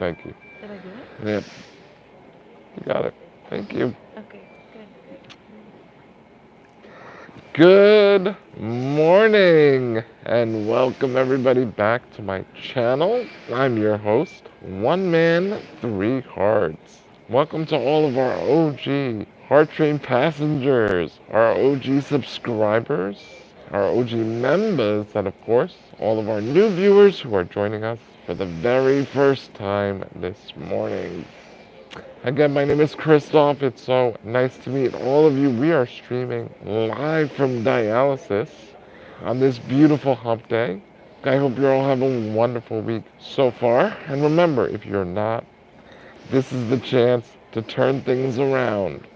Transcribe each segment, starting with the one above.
Thank you. Did I do it? Yep, you got it. Thank you. Okay, good. Good morning and welcome everybody back to my channel. I'm your host, One Man, Three Hearts. Welcome to all of our OG Heart Train passengers, our OG subscribers, our OG members, and of course, all of our new viewers who are joining us for the very first time this morning. Again, my name is Christoph. It's so nice to meet all of you. We are streaming live from dialysis on this beautiful hump day. I hope you all have a wonderful week so far. And remember, if you're not, this is the chance to turn things around.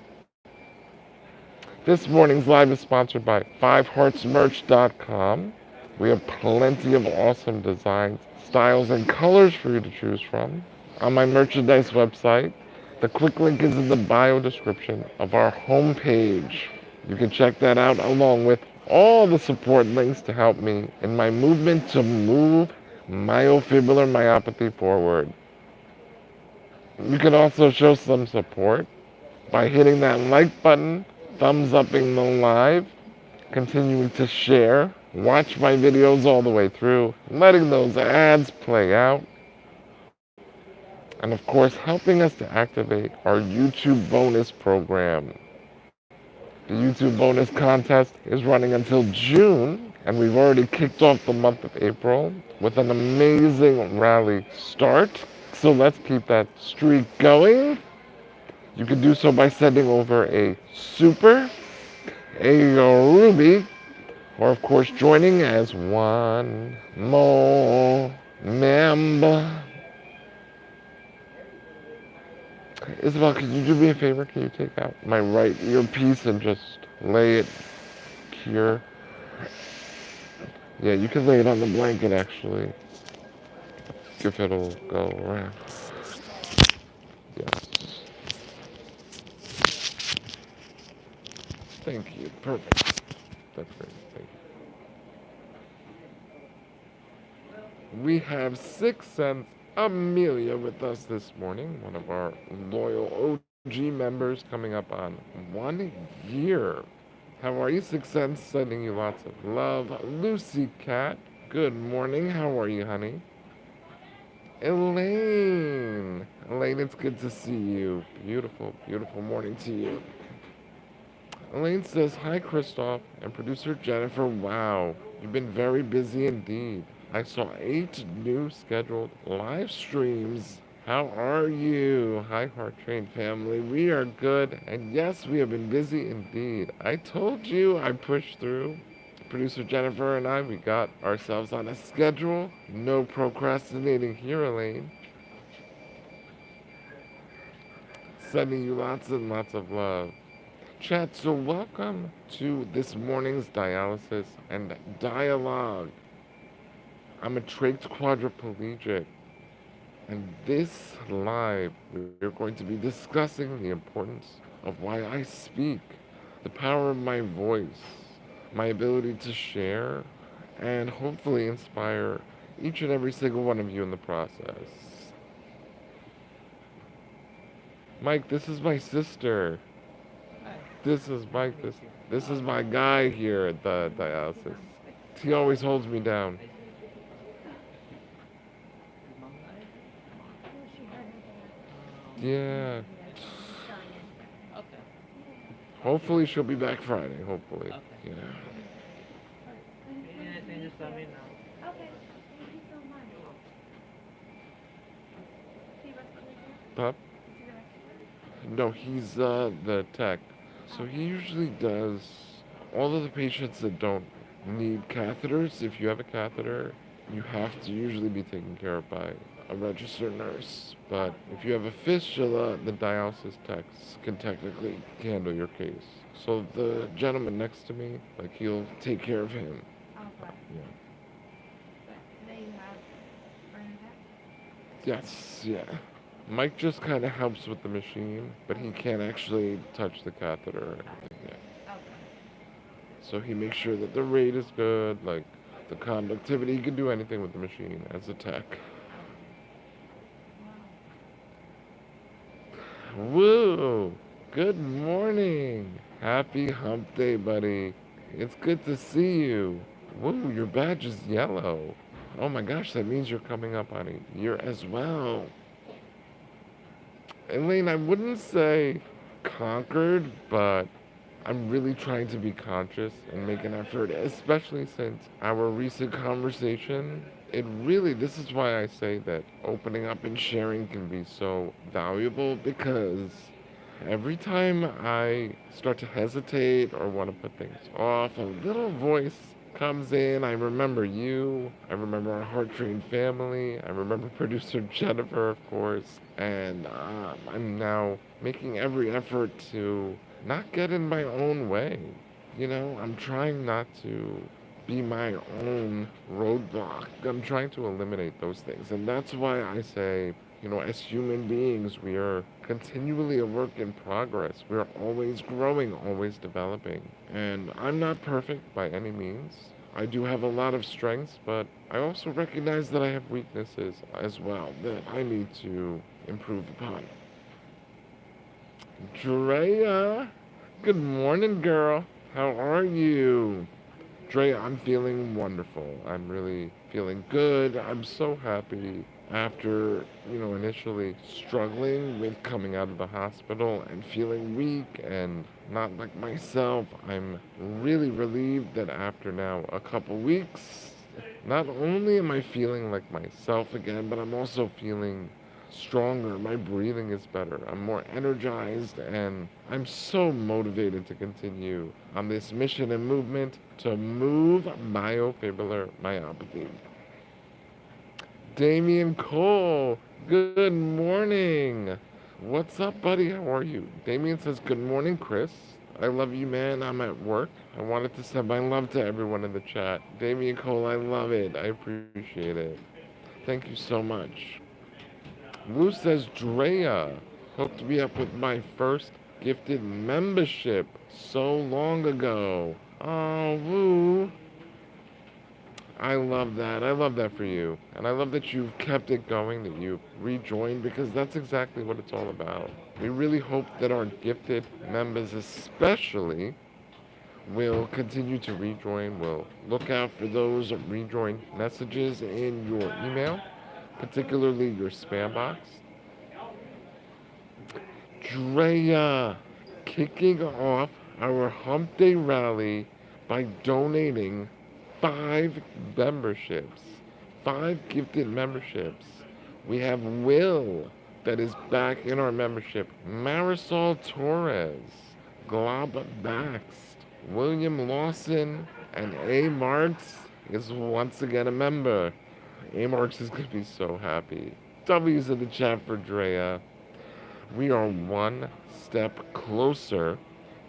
This morning's live is sponsored by 5heartsmerch.com. We have plenty of awesome designs, styles, and colors for you to choose from on my merchandise website. The quick link is in the bio description of our homepage. You can check that out along with all the support links to help me in my movement to move myofibrillar myopathy forward. You can also show some support by hitting that like button, thumbs upping the live, continuing to share, watch my videos all the way through, letting those ads play out, and of course helping us to activate our YouTube bonus program. The YouTube bonus contest is running until June, and we've already kicked off the month of April with an amazing rally start. So let's keep that streak going. You can do so by sending over a super, a ruby, or of course joining as one more member. Isabel, could you do me a favor? Can you take out my right earpiece and just lay it here? Yeah, you can lay it on the blanket actually, if it'll go around. Yes. Thank you. Perfect. That's great. Thank you. We have Six Sense Amelia with us this morning, one of our loyal OG members coming up on 1 year. How are you, Six Sense? Sending you lots of love. Lucy Cat, good morning. How are you, honey? Elaine. Elaine, it's good to see you. Beautiful, beautiful morning to you. Elaine says, hi, Christoph and producer Jennifer. Wow, you've been very busy indeed. I saw 8 new scheduled live streams. How are you? Hi, Heart Train family. We are good. And yes, we have been busy indeed. I told you I pushed through. Producer Jennifer and I, we got ourselves on a schedule. No procrastinating here, Elaine. Sending you lots and lots of love. Chat, so welcome to this morning's dialysis and dialogue. I'm a trach quadriplegic, and this live, we're going to be discussing the importance of why I speak, the power of my voice, my ability to share, and hopefully inspire each and every single one of you in the process. Mike, this is my sister. This is Mike. This is my guy here at the dialysis. He always holds me down. Yeah. Hopefully she'll be back Friday. Hopefully. Yeah. Pup? No, he's the tech. So he usually does all of the patients that don't need catheters. If you have a catheter, you have to usually be taken care of by a registered nurse. But if you have a fistula, the dialysis techs can technically handle your case. So the gentleman next to me, like he'll take care of him. Yeah. Yes, yeah. Mike just kind of helps with the machine, but he can't actually touch the catheter or anything yet. So he makes sure that the rate is good, like the conductivity. He can do anything with the machine as a tech. Woo! Good morning! Happy hump day, buddy. It's good to see you. Woo, your badge is yellow. Oh my gosh, that means you're coming up on a year as well. Elaine, I wouldn't say conquered, but I'm really trying to be conscious and make an effort, especially since our recent conversation. This is why I say that opening up and sharing can be so valuable because every time I start to hesitate or want to put things off, a little voice comes in. I remember you. I remember our heart trained family. I remember producer Jennifer, of course. And I'm now making every effort to not get in my own way. I'm trying not to be my own roadblock. I'm trying to eliminate those things. And that's why I say, as human beings, we are continually a work in progress. We're always growing, always developing. And I'm not perfect by any means. I do have a lot of strengths, but I also recognize that I have weaknesses as well that I need to improve upon. Drea, good morning, girl. How are you? Drea, I'm feeling wonderful. I'm really feeling good. I'm so happy after, initially struggling with coming out of the hospital and feeling weak and not like myself. I'm really relieved that after now a couple weeks, not only am I feeling like myself again, but I'm also feeling stronger. My breathing is better. I'm more energized, and I'm so motivated to continue on this mission and movement to move myofibrillar myopathy. Damian Cole, good morning. What's up, buddy? How are you? Damian says, good morning, Chris. I love you, man. I'm at work. I wanted to send my love to everyone in the chat. Damian Cole, I love it. I appreciate it. Thank you so much. Lou says, Drea hooked me up with my first gifted membership so long ago. Oh, Lou. I love that. I love that for you. And I love that you've kept it going, that you've rejoined, because that's exactly what it's all about. We really hope that our gifted members, especially, will continue to rejoin. We'll look out for those rejoin messages in your email, particularly your spam box. Drea, kicking off our Hump Day rally by donating 5 memberships, 5 gifted memberships. We have Will that is back in our membership, Marisol Torres, Glob Baxt, William Lawson, and A. Marks is once again a member. A. Marks is going to be so happy. W's in the chat for Drea. We are one step closer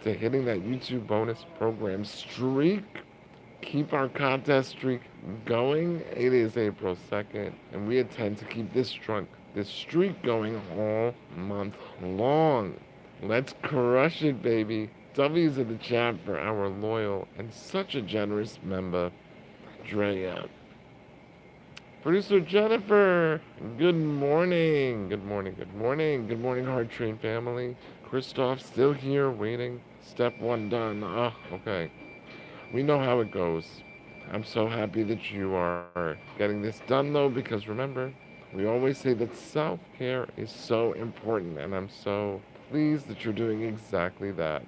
to hitting that YouTube bonus program streak. Keep our contest streak going. It is April 2nd, and we intend to keep this streak going all month long. Let's crush it, baby. W's in the chat for our loyal and such a generous member, Drea. Producer Jennifer, good morning. Good morning, good morning. Good morning, Hard Train family. Christoph still here waiting. Step 1 done. Oh, okay. We know how it goes. I'm so happy that you are getting this done, though, because remember, we always say that self-care is so important, and I'm so pleased that you're doing exactly that.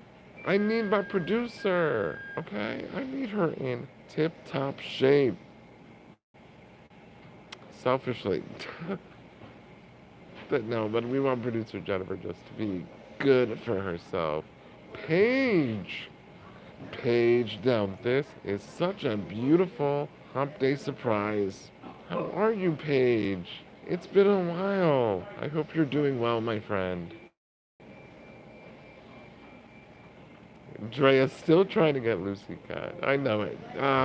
I need my producer, okay? I need her in tip-top shape. Selfishly. But we want producer Jennifer just to be good for herself. Paige! Paige, now this is such a beautiful hump day surprise. How are you, Paige? It's been a while. I hope you're doing well, my friend. Drea's still trying to get Lucy Cat. I know it.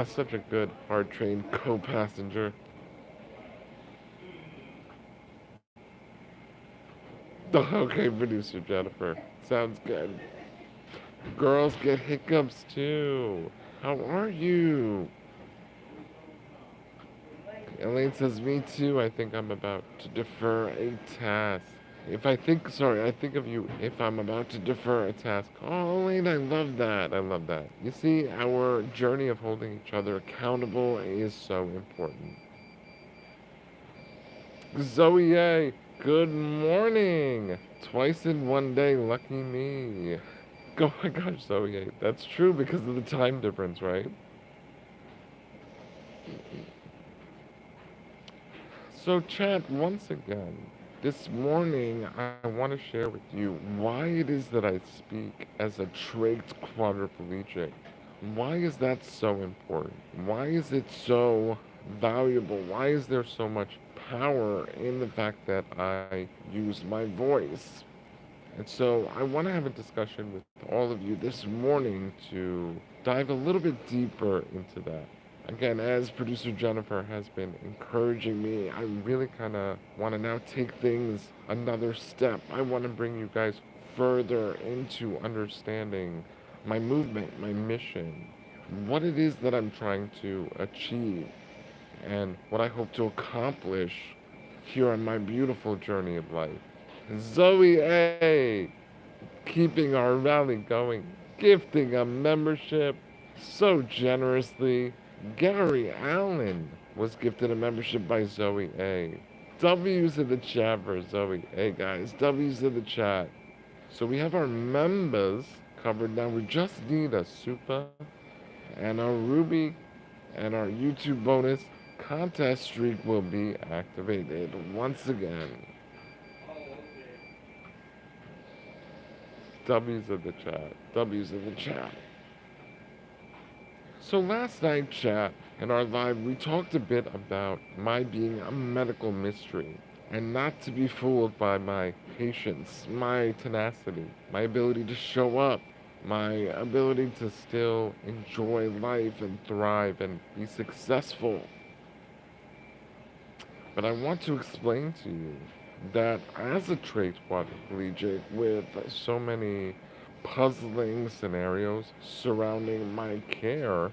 Such a good, hard-trained co-passenger. Okay, producer Jennifer. Sounds good. Girls get hiccups too. How are you? Elaine says, me too. I think I'm about to defer a task. I think of you if I'm about to defer a task. Oh, Elaine, I love that. I love that. You see, our journey of holding each other accountable is so important. Zoe, good morning. Twice in one day, lucky me. Oh my gosh, Zoe, that's true because of the time difference, right? So, chat, once again, this morning I want to share with you why it is that I speak as a trait quadriplegic. Why is that so important? Why is it so valuable? Why is there so much power in the fact that I use my voice? And so I want to have a discussion with all of you this morning to dive a little bit deeper into that. Again, as producer Jennifer has been encouraging me, I really kind of want to now take things another step. I want to bring you guys further into understanding my movement, my mission, what it is that I'm trying to achieve, and what I hope to accomplish here on my beautiful journey of life. Zoe A, keeping our rally going, gifting a membership so generously. Gary Allen was gifted a membership by Zoe A. W's in the chat for Zoe A, guys. W's in the chat. So we have our members covered now. We just need a super and our Ruby and our YouTube bonus contest streak will be activated once again. W's in the chat. W's in the chat. So last night, chat, in our live, we talked a bit about my being a medical mystery and not to be fooled by my patience, my tenacity, my ability to show up, my ability to still enjoy life and thrive and be successful. But I want to explain to you that as a trait quadriplegic with so many puzzling scenarios surrounding my care,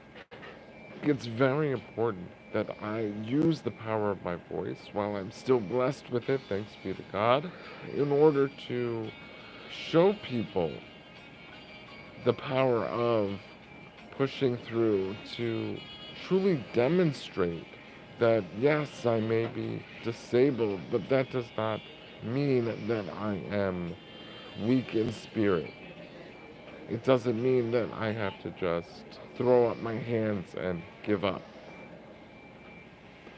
it's very important that I use the power of my voice while I'm still blessed with it, thanks be to God, in order to show people the power of pushing through, to truly demonstrate that yes, I may be disabled, but that does not mean that I am weak in spirit. It doesn't mean that I have to just throw up my hands and give up.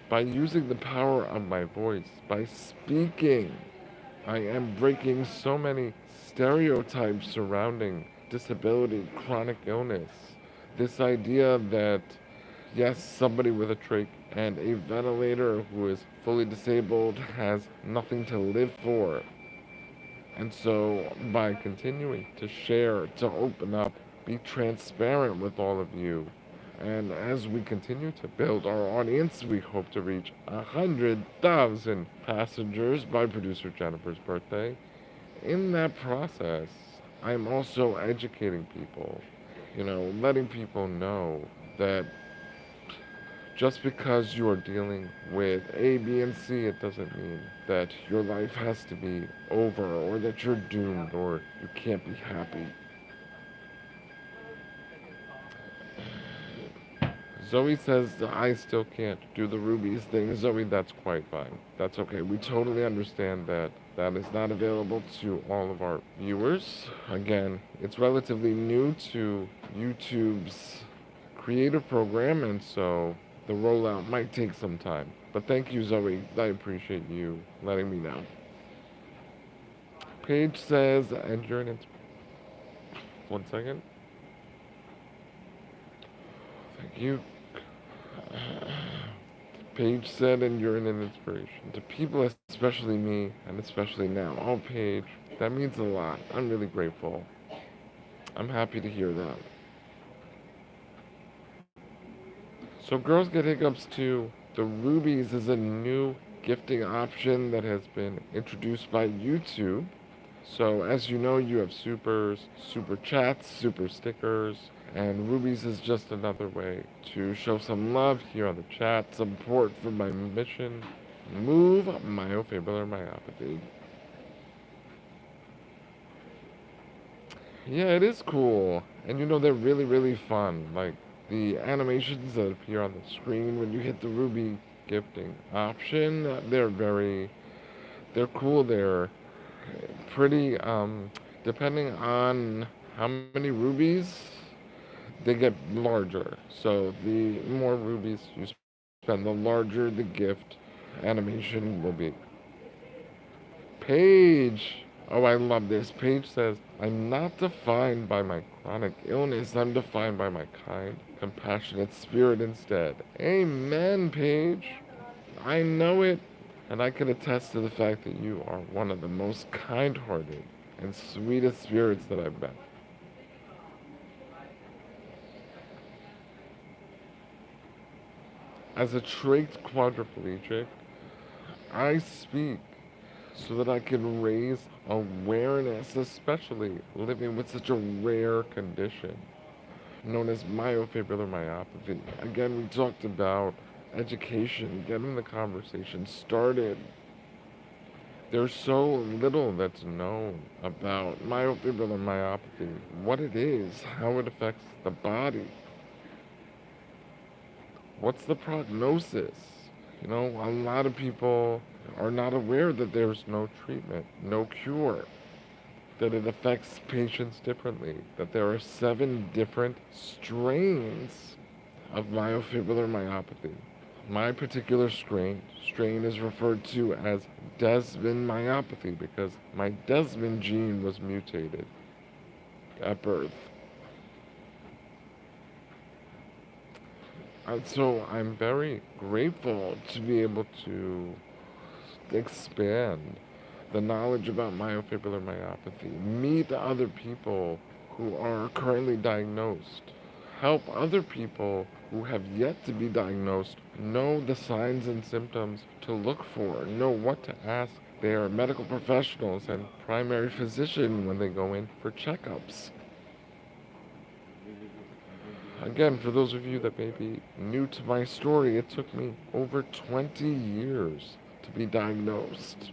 By using the power of my voice, by speaking, I am breaking so many stereotypes surrounding disability, chronic illness. This idea that, yes, somebody with a trach and a ventilator who is fully disabled has nothing to live for. And so, by continuing to share, to open up, be transparent with all of you, and as we continue to build our audience, we hope to reach 100,000 passengers by producer Jennifer's birthday. In that process, I'm also educating people, letting people know that just because you are dealing with A, B, and C, it doesn't mean that your life has to be over or that you're doomed or you can't be happy. Zoe says I still can't do the rubies thing. Zoe, that's quite fine. That's okay. We totally understand that that is not available to all of our viewers. Again, it's relatively new to YouTube's creator program, and so the rollout might take some time. But thank you, Zoe. I appreciate you letting me know. Paige says, and you're an 1 second. Thank you. Paige said, and you're an inspiration to people, especially me, and especially now. Oh, Paige, that means a lot. I'm really grateful. I'm happy to hear that. So, Girls Get Hiccups 2, the Rubies is a new gifting option that has been introduced by YouTube. So, as you know, you have supers, super chats, super stickers, and Rubies is just another way to show some love here on the chat, support for my mission, move myofibrillar myopathy. Yeah, it is cool. And they're really, really fun. Like the animations that appear on the screen when you hit the ruby gifting option, they're cool. They're pretty, depending on how many rubies, they get larger. So the more rubies you spend, the larger the gift animation will be. Paige. Oh, I love this. Paige says, I'm not defined by my chronic illness. I'm defined by my kind, compassionate spirit instead. Amen, Paige. I know it. And I can attest to the fact that you are one of the most kind hearted and sweetest spirits that I've met. As a trait quadriplegic, I speak so that I can raise awareness, especially living with such a rare condition known as myofibrillar myopathy. Again, we talked about education, getting the conversation started. There's so little that's known about myofibrillar myopathy, what it is, how it affects the body, what's the prognosis. A lot of people are not aware that there's no treatment, no cure, that it affects patients differently, that there are 7 different strains of myofibrillar myopathy. My particular strain is referred to as Desmond myopathy because my Desmond gene was mutated at birth. And so I'm very grateful to be able to expand the knowledge about myofibrillar myopathy, meet other people who are currently diagnosed, help other people who have yet to be diagnosed know the signs and symptoms to look for, know what to ask their medical professionals and primary physician when they go in for checkups. Again, for those of you that may be new to my story, it took me over 20 years to be diagnosed.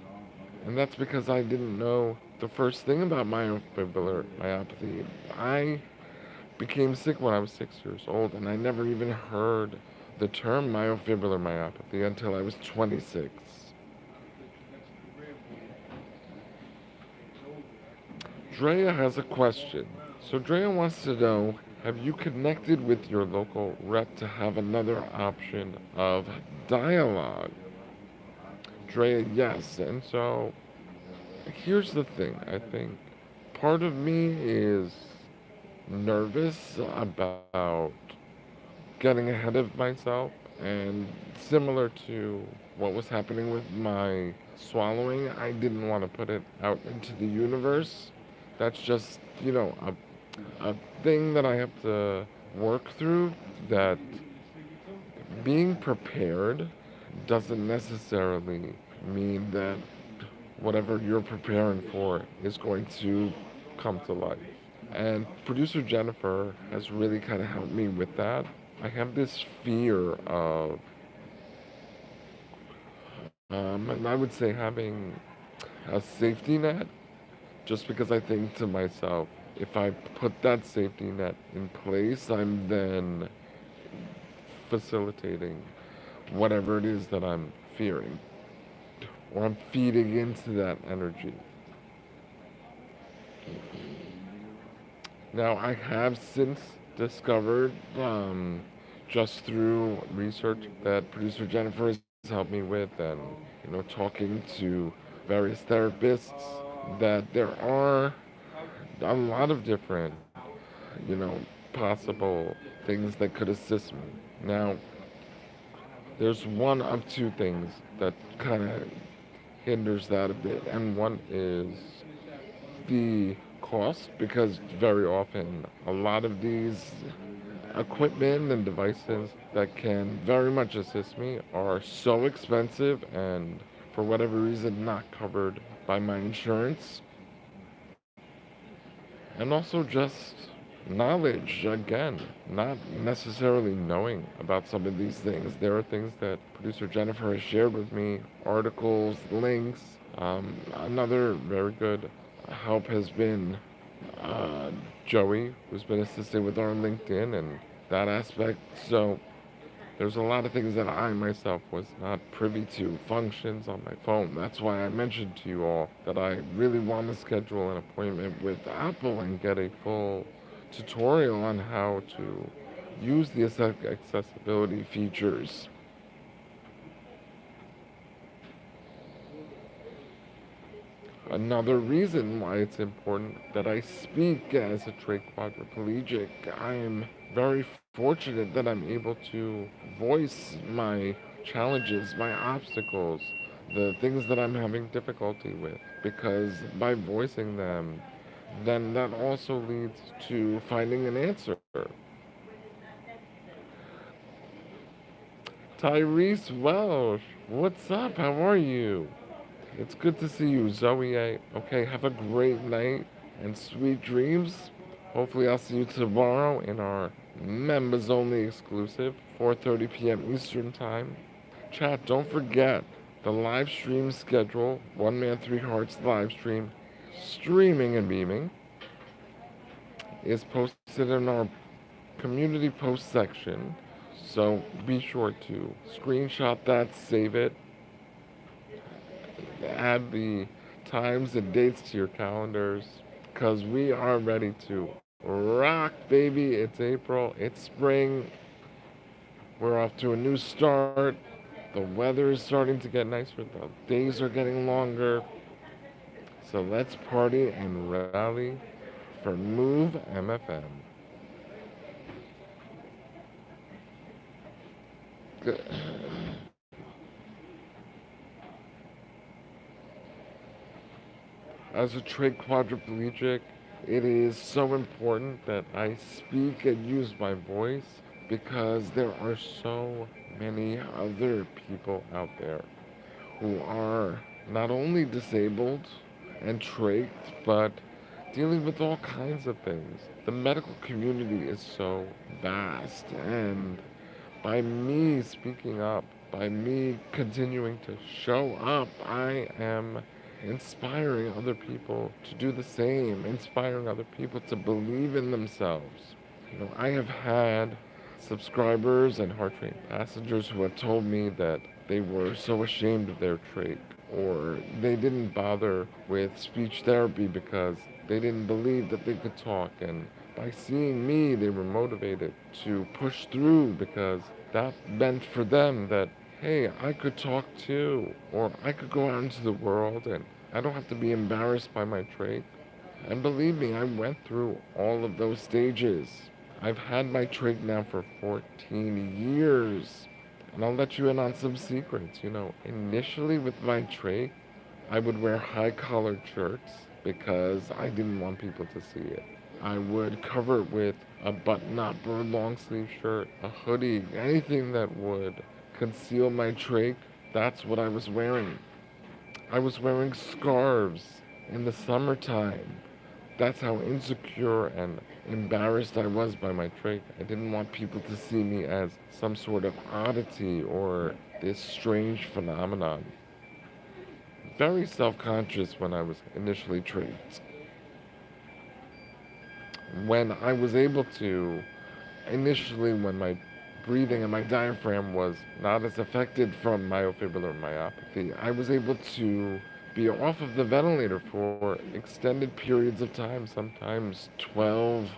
And that's because I didn't know the first thing about myofibrillar myopathy. I became sick when I was 6 years old, and I never even heard the term myofibrillar myopathy until I was 26. Drea has a question. So Drea wants to know, have you connected with your local rep to have another option of dialogue? Drea, yes. And so here's the thing. I think part of me is nervous about getting ahead of myself, and similar to what was happening with my swallowing, I didn't want to put it out into the universe. That's just, a thing that I have to work through, that being prepared doesn't necessarily mean that whatever you're preparing for is going to come to life. And producer Jennifer has really kind of helped me with that. I have this fear of, and I would say having a safety net, just because I think to myself, if I put that safety net in place, I'm then facilitating whatever it is that I'm fearing, or I'm feeding into that energy. Now, I have since discovered, just through research that producer Jennifer has helped me with, and talking to various therapists, that there are a lot of different, you know, possible things that could assist me. Now, there's one of two things that kind of hinders that a bit, and one is the cost, because very often a lot of these equipment and devices that can very much assist me are so expensive and for whatever reason not covered by my insurance. And also just knowledge, again, not necessarily knowing about some of these things. There are things that producer Jennifer has shared with me, articles, links. Another very good help has been uh, Joey, who's been assisting with our LinkedIn and that aspect. So there's a lot of things that I myself was not privy to, functions on my phone. That's why I mentioned to you all that I really want to schedule an appointment with Apple and get a full tutorial on how to use the accessibility features. Another reason why it's important that I speak as a trach quadriplegic, I am very fortunate that I'm able to voice my challenges, my obstacles, the things that I'm having difficulty with, because by voicing them, then that also leads to finding an answer. Tyrese Welsh, what's up? How are you? It's good to see you, Zoe. Okay, have a great night and sweet dreams. Hopefully, I'll see you tomorrow in our members only exclusive, 4:30 p.m. Eastern Time. Chat, don't forget the live stream schedule, One Man Three Hearts live stream, streaming and beaming, is posted in our community post section. So be sure to screenshot that, save it, add the times and dates to your calendars because we are ready to rock, baby. It's April, it's spring, we're off to a new start. The weather is starting to get nicer, the days are getting longer. So let's party and rally for Move MFM. As a trach quadriplegic, it is so important that I speak and use my voice because there are so many other people out there who are not only disabled and trached, but dealing with all kinds of things. The medical community is so vast, and by me speaking up, by me continuing to show up, I am inspiring other people to do the same, inspiring other people to believe in themselves. I have had subscribers and heart rate passengers who have told me that they were so ashamed of their trait, or they didn't bother with speech therapy because they didn't believe that they could talk, and by seeing me they were motivated to push through because that meant for them that, hey, I could talk too, or I could go out into the world and I don't have to be embarrassed by my trait. And believe me, I went through all of those stages. I've had my trig now for 14 years. And I'll let you in on some secrets. Initially with my trig, I would wear high collared shirts because I didn't want people to see it. I would cover it with a button up or a long sleeve shirt, a hoodie, anything that would conceal my trig. That's what I was wearing. I was wearing scarves in the summertime. That's how insecure and embarrassed I was by my trait. I didn't want people to see me as some sort of oddity or this strange phenomenon. Very self-conscious when I was initially trained. When I was able to, initially when my breathing and my diaphragm was not as affected from myofibrillar myopathy, I was able to be off of the ventilator for extended periods of time, sometimes 12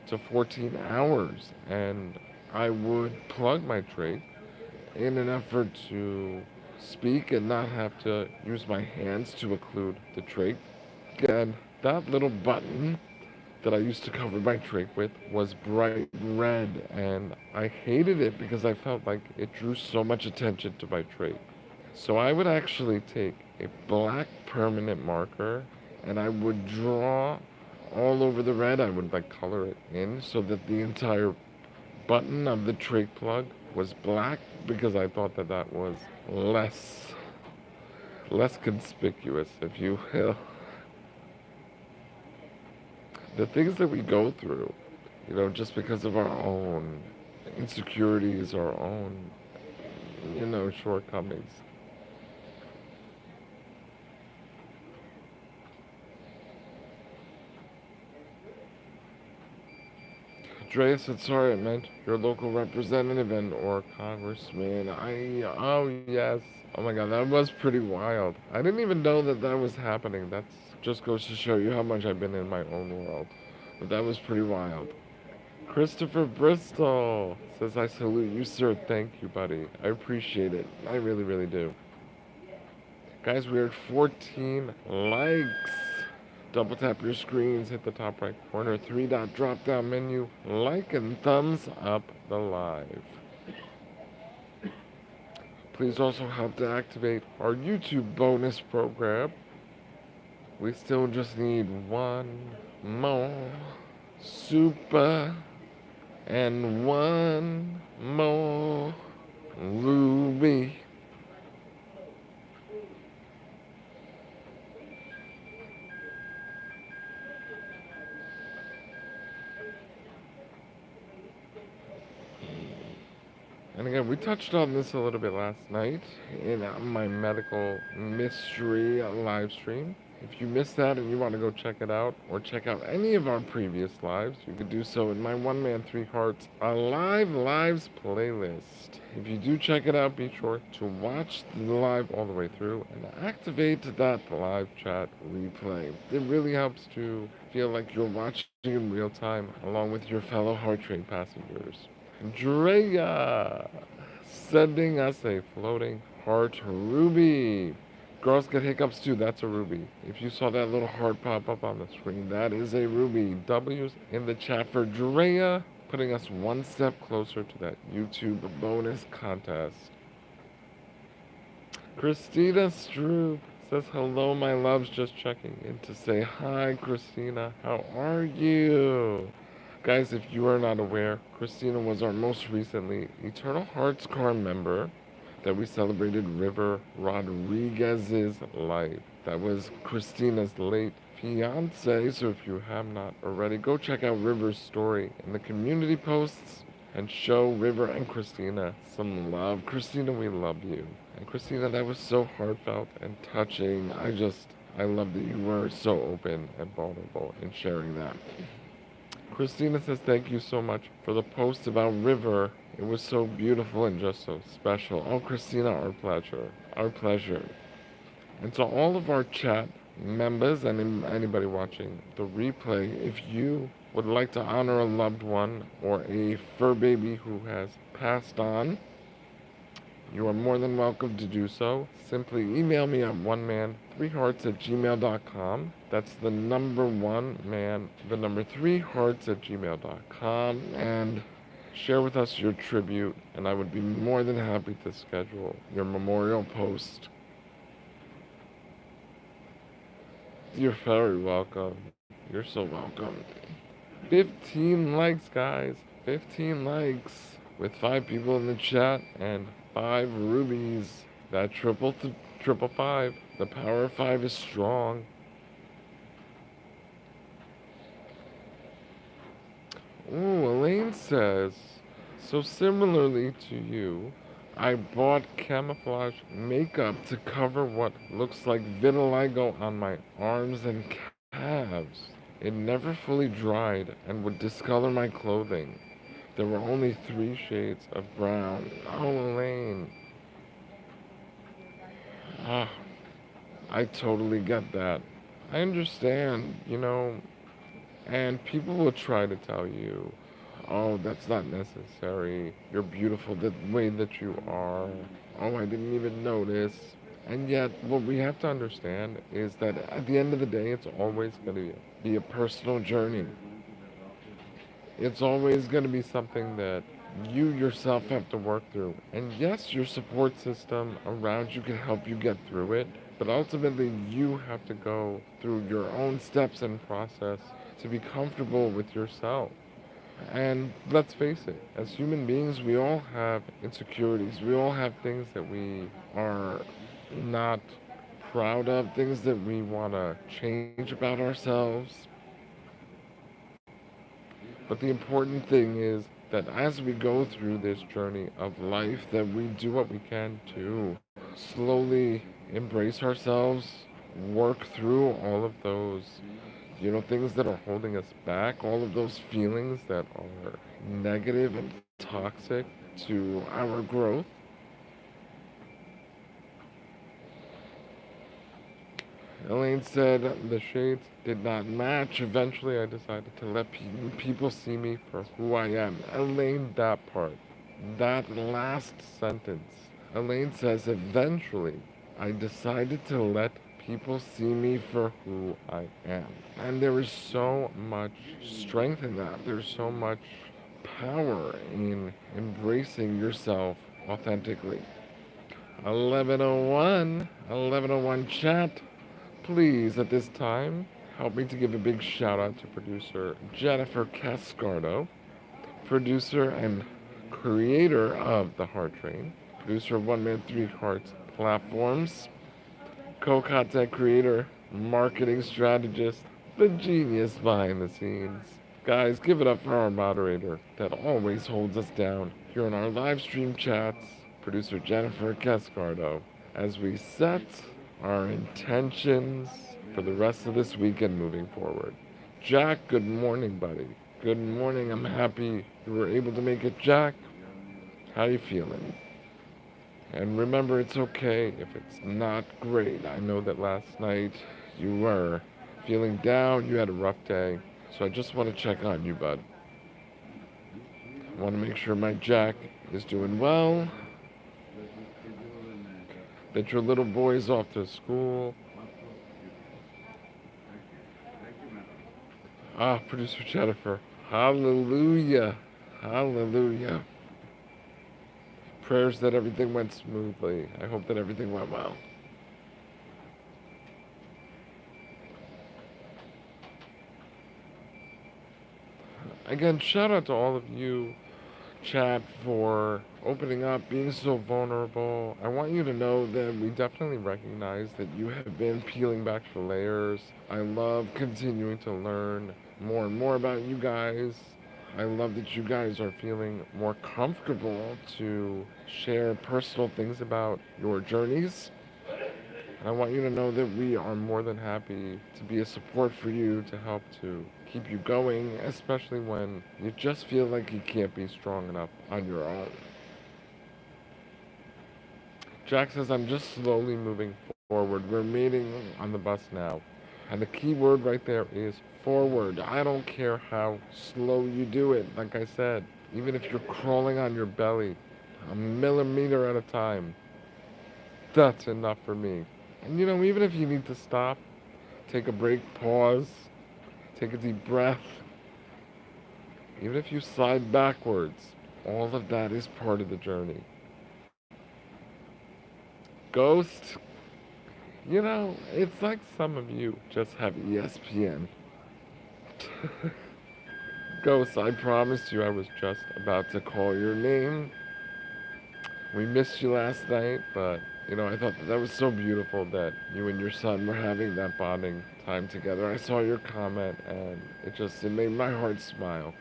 to 14 hours. And I would plug my trach in an effort to speak and not have to use my hands to occlude the trach. And that little button that I used to cover my trach with was bright red, and I hated it because I felt like it drew so much attention to my trach. So I would actually take a black permanent marker and I would draw all over the red. I would color it in so that the entire button of the trach plug was black because I thought that that was less conspicuous, if you will. The things that we go through, just because of our own insecurities, our own, shortcomings. Drea said, sorry, I meant your local representative and or congressman. Oh yes. Oh my god, that was pretty wild. I didn't even know that that was happening. That just goes to show you how much I've been in my own world. But that was pretty wild. Christopher Bristol says, I salute you, sir. Thank you, buddy. I appreciate it. I really, really do. Guys, we're at 14 likes. Double tap your screens, hit the top right corner, three dot drop down menu, like and thumbs up the live. Please also help to activate our YouTube bonus program. We still just need one more super and one more ruby. And again, we touched on this a little bit last night in my medical mystery live stream. If you missed that and you want to go check it out or check out any of our previous lives, you could do so in my One Man Three Hearts Alive Lives playlist. If you do check it out, be sure to watch the live all the way through and activate that live chat replay. It really helps to feel like you're watching in real time along with your fellow Heart Train passengers. Drea sending us a floating heart ruby. Girls get hiccups too, that's a ruby. If you saw that little heart pop up on the screen, that is a ruby. W's in the chat for Drea, putting us one step closer to that YouTube bonus contest. Christina Stroop says, hello, my loves, just checking in to say hi, Christina. How are you? Guys, if you are not aware, Christina was our most recently Eternal Hearts car member that we celebrated River Rodriguez's life. That was Christina's late fiance, so if you have not already, go check out River's story in the community posts and show River and Christina some love. Christina, we love you. And Christina, that was so heartfelt and touching. I love that you were so open and vulnerable in sharing that. Christina says, thank you so much for the post about River. It was so beautiful and just so special. Oh, Christina, our pleasure. Our pleasure. And to all of our chat members and anybody watching the replay, if you would like to honor a loved one or a fur baby who has passed on, you are more than welcome to do so. Simply email me at oneman3hearts@gmail.com. That's the number one man, the number 3hearts@gmail.com, and share with us your tribute, and I would be more than happy to schedule your memorial post. You're very welcome. You're so welcome. 15 likes, guys. 15 likes with 5 people in the chat and 5 rubies. That triple five. The power of 5 is strong. Ooh, Elaine says, so similarly to you, I bought camouflage makeup to cover what looks like vitiligo on my arms and calves. It never fully dried and would discolor my clothing. There were only 3 shades of brown. Oh, Elaine. Ah, I totally get that. I understand, and people will try to tell you, oh, that's not necessary. You're beautiful the way that you are. Oh, I didn't even notice. And yet, what we have to understand is that at the end of the day, it's always going to be a personal journey. It's always going to be something that you yourself have to work through. And yes, your support system around you can help you get through it, but ultimately you have to go through your own steps and process to be comfortable with yourself. And let's face it, as human beings, we all have insecurities. We all have things that we are not proud of, things that we want to change about ourselves. But the important thing is that as we go through this journey of life, that we do what we can to slowly embrace ourselves, work through all of those, things that are holding us back, all of those feelings that are negative and toxic to our growth. Elaine said the shades did not match. Eventually, I decided to let people see me for who I am. Elaine, that part. That last sentence. Elaine says, eventually, I decided to let people see me for who I am. And there is so much strength in that. There's so much power in embracing yourself authentically. 1101 chat. Please, at this time, help me to give a big shout out to producer Jennifer Cascardo, producer and creator of The Heart Train, producer of One Man Three Hearts platforms, co-content creator, marketing strategist, the genius behind the scenes. Guys, give it up for our moderator that always holds us down here in our live stream chats, producer Jennifer Cascardo, as we set our intentions for the rest of this week and moving forward. Jack, good morning, buddy. Good morning. I'm happy you were able to make it, Jack. How you feeling? And remember, it's okay if it's not great. I know that last night you were feeling down, you had a rough day. So I just want to check on you, bud. I want to make sure my Jack is doing well, that your little boy's off to school. Ah, producer Jennifer. Hallelujah. Hallelujah. Prayers that everything went smoothly. I hope that everything went well. Again, shout out to all of you, chat, for opening up, being so vulnerable. I want you to know that we definitely recognize that you have been peeling back the layers. I love continuing to learn more and more about you guys. I love that you guys are feeling more comfortable to share personal things about your journeys. And I want you to know that we are more than happy to be a support for you, to help to keep you going, especially when you just feel like you can't be strong enough on your own. Jack says, I'm just slowly moving forward. We're meeting on the bus now. And the key word right there is forward. I don't care how slow you do it. Like I said, even if you're crawling on your belly, a millimeter at a time, that's enough for me. And even if you need to stop, take a break, pause, take a deep breath, even if you slide backwards, all of that is part of the journey. Ghost, it's like some of you just have ESPN. Ghost, I promised you I was just about to call your name. We missed you last night, but I thought that was so beautiful that you and your son were having that bonding time together. I saw your comment and it made my heart smile.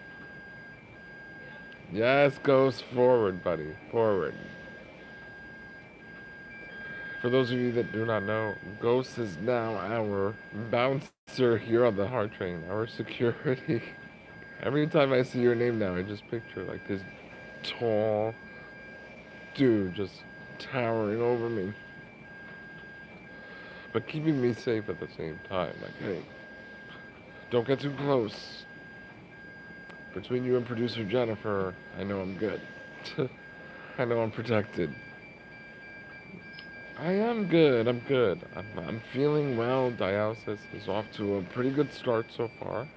Yes, Ghost, forward, buddy, forward. For those of you that do not know, Ghost is now our bouncer here on the Heart Train, our security. Every time I see your name now, I just picture like this tall dude just towering over me, but keeping me safe at the same time. Like, hey, don't get too close. Between you and producer Jennifer, I know I'm good. I know I'm protected. I am good. I'm good. I'm feeling well. Dialysis is off to a pretty good start so far.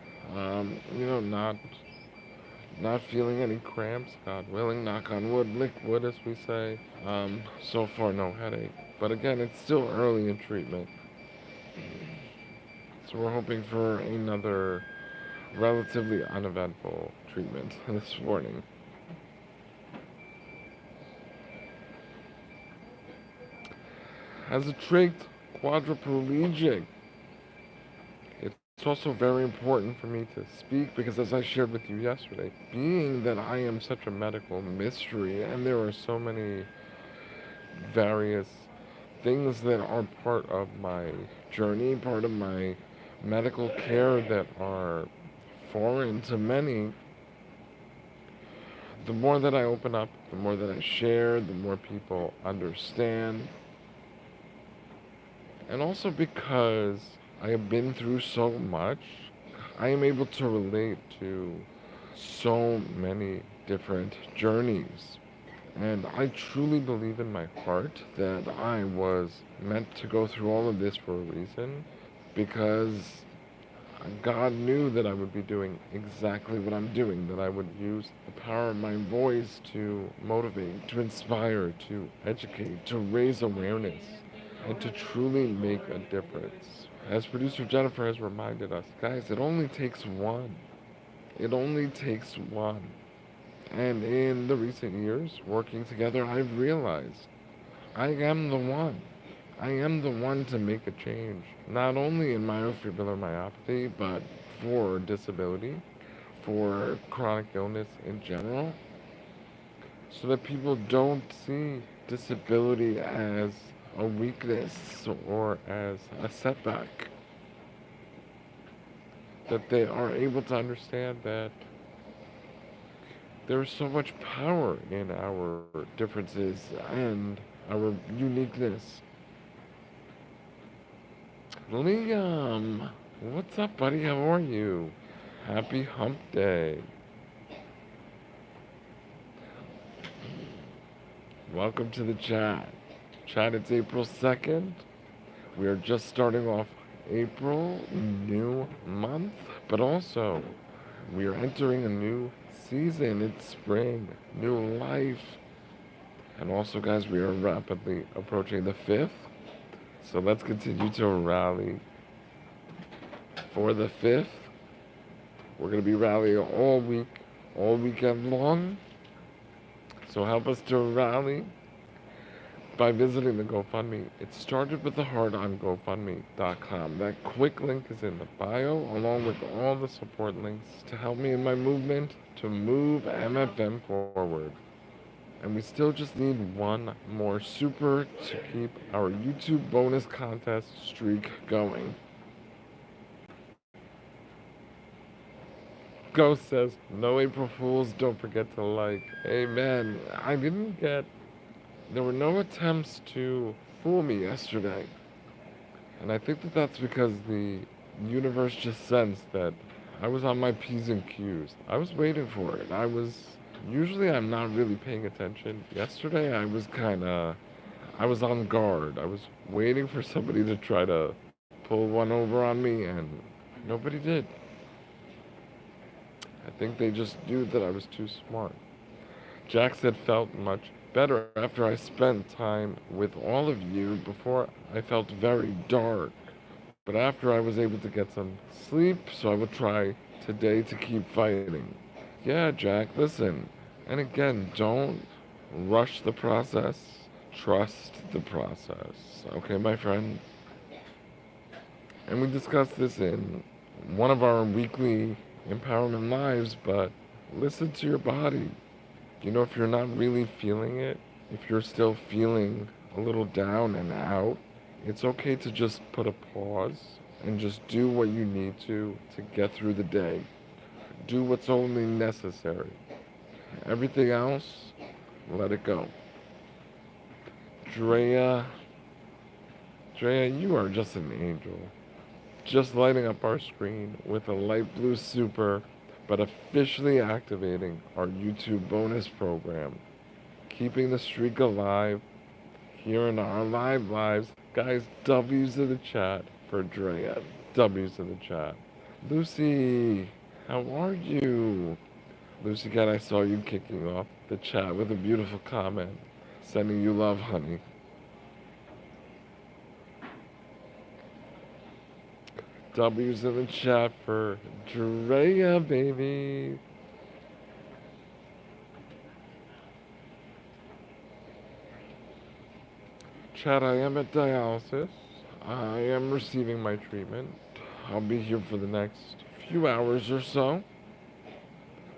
Not feeling any cramps. God willing, knock on wood, lick wood, as we say. So far, no headache. But again, it's still early in treatment, so we're hoping for another relatively uneventful treatment this morning. As a trait quadriplegic, it's also very important for me to speak because, as I shared with you yesterday, being that I am such a medical mystery and there are so many various things that are part of my journey, part of my medical care that are foreign to many, the more that I open up, the more that I share, the more people understand. And also because I have been through so much, I am able to relate to so many different journeys. And I truly believe in my heart that I was meant to go through all of this for a reason, because God knew that I would be doing exactly what I'm doing, that I would use the power of my voice to motivate, to inspire, to educate, to raise awareness, and to truly make a difference. As producer Jennifer has reminded us, guys, it only takes one. It only takes one. And in the recent years, working together, I've realized I am the one. I am the one to make a change, not only in myofibrillar myopathy, but for disability, for chronic illness in general, so that people don't see disability as a weakness or as a setback. That they are able to understand that there is so much power in our differences and our uniqueness. Liam, what's up, buddy? How are you? Happy Hump Day. Welcome to the chat. Chat, it's April 2nd. We are just starting off April, new month, but also we are entering a new season. It's spring, new life. And also, guys, we are rapidly approaching the 5th. So let's continue to rally for the 5th. We're going to be rallying all week, all weekend long. So help us to rally by visiting the GoFundMe. It started with the heart on GoFundMe.com. That quick link is in the bio, along with all the support links to help me in my movement to move MFM forward. And we still just need one more super to keep our YouTube bonus contest streak going. Ghost says, no April Fools, don't forget to like. Amen. There were no attempts to fool me yesterday. And I think that that's because the universe just sensed that I was on my P's and Q's. I was waiting for it. Usually I'm not really paying attention. Yesterday I was on guard. I was waiting for somebody to try to pull one over on me, and nobody did. I think they just knew that I was too smart. Jack said felt much better after I spent time with all of you. Before I felt very dark, but after I was able to get some sleep, so I will try today to keep fighting. Yeah, Jack, listen. And again, don't rush the process. Trust the process. Okay, my friend? And we discussed this in one of our weekly empowerment lives, but listen to your body. If you're not really feeling it, if you're still feeling a little down and out, it's okay to just put a pause and just do what you need to get through the day. Do what's only necessary. Everything else, let it go. Drea, you are just an angel. Just lighting up our screen with a light blue super, but officially activating our YouTube bonus program. Keeping the streak alive here in our live lives. Guys, W's in the chat for Drea. W's in the chat. Lucy, how are you? Lucy Cat, I saw you kicking off the chat with a beautiful comment. Sending you love, honey. W's in the chat for Drea, baby. Chat, I am at dialysis. I am receiving my treatment. I'll be here for the next few hours or so.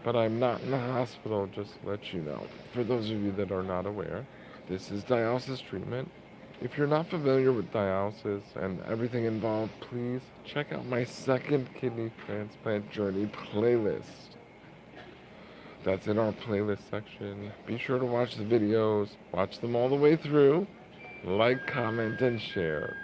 But I'm not in the hospital, just to let you know. For those of you that are not aware, this is dialysis treatment. If you're not familiar with dialysis and everything involved, please check out my second kidney transplant journey playlist. That's in our playlist section. Be sure to watch the videos, watch them all the way through, like, comment, and share.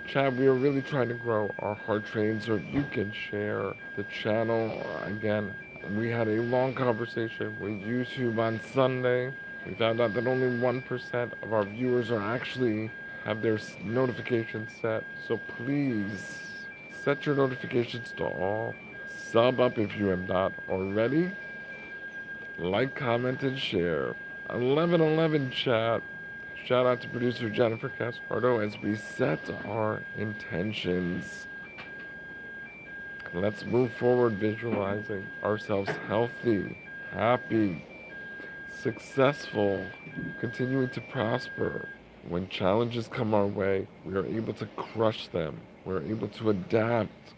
Chad, we are really trying to grow our heart train, so if you can share the channel. Again, we had a long conversation with YouTube on Sunday. We found out that only 1% of our viewers are actually have their notifications set. So please set your notifications to all. Sub up if you have not already. Like, comment, and share. 1111 chat. Shout out to producer Jennifer Cascardo as we set our intentions. Let's move forward visualizing ourselves healthy, happy, successful, continuing to prosper. When challenges come our way, we are able to crush them. We're able to adapt.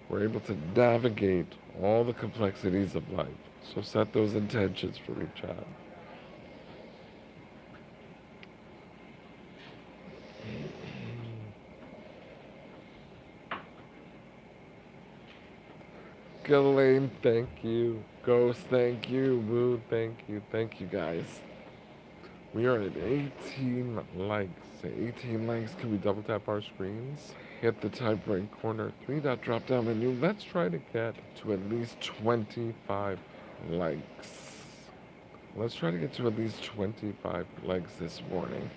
We're able to navigate all the complexities of life. So set those intentions for each other. Ghislaine, thank you. Ghost, thank you. Woo, thank you. Thank you, guys. We are at 18 likes. 18 likes. Can we double tap our screens? Hit the top right corner, 3-dot drop down menu. Let's try to get to at least 25 likes. Let's try to get to at least 25 likes this morning.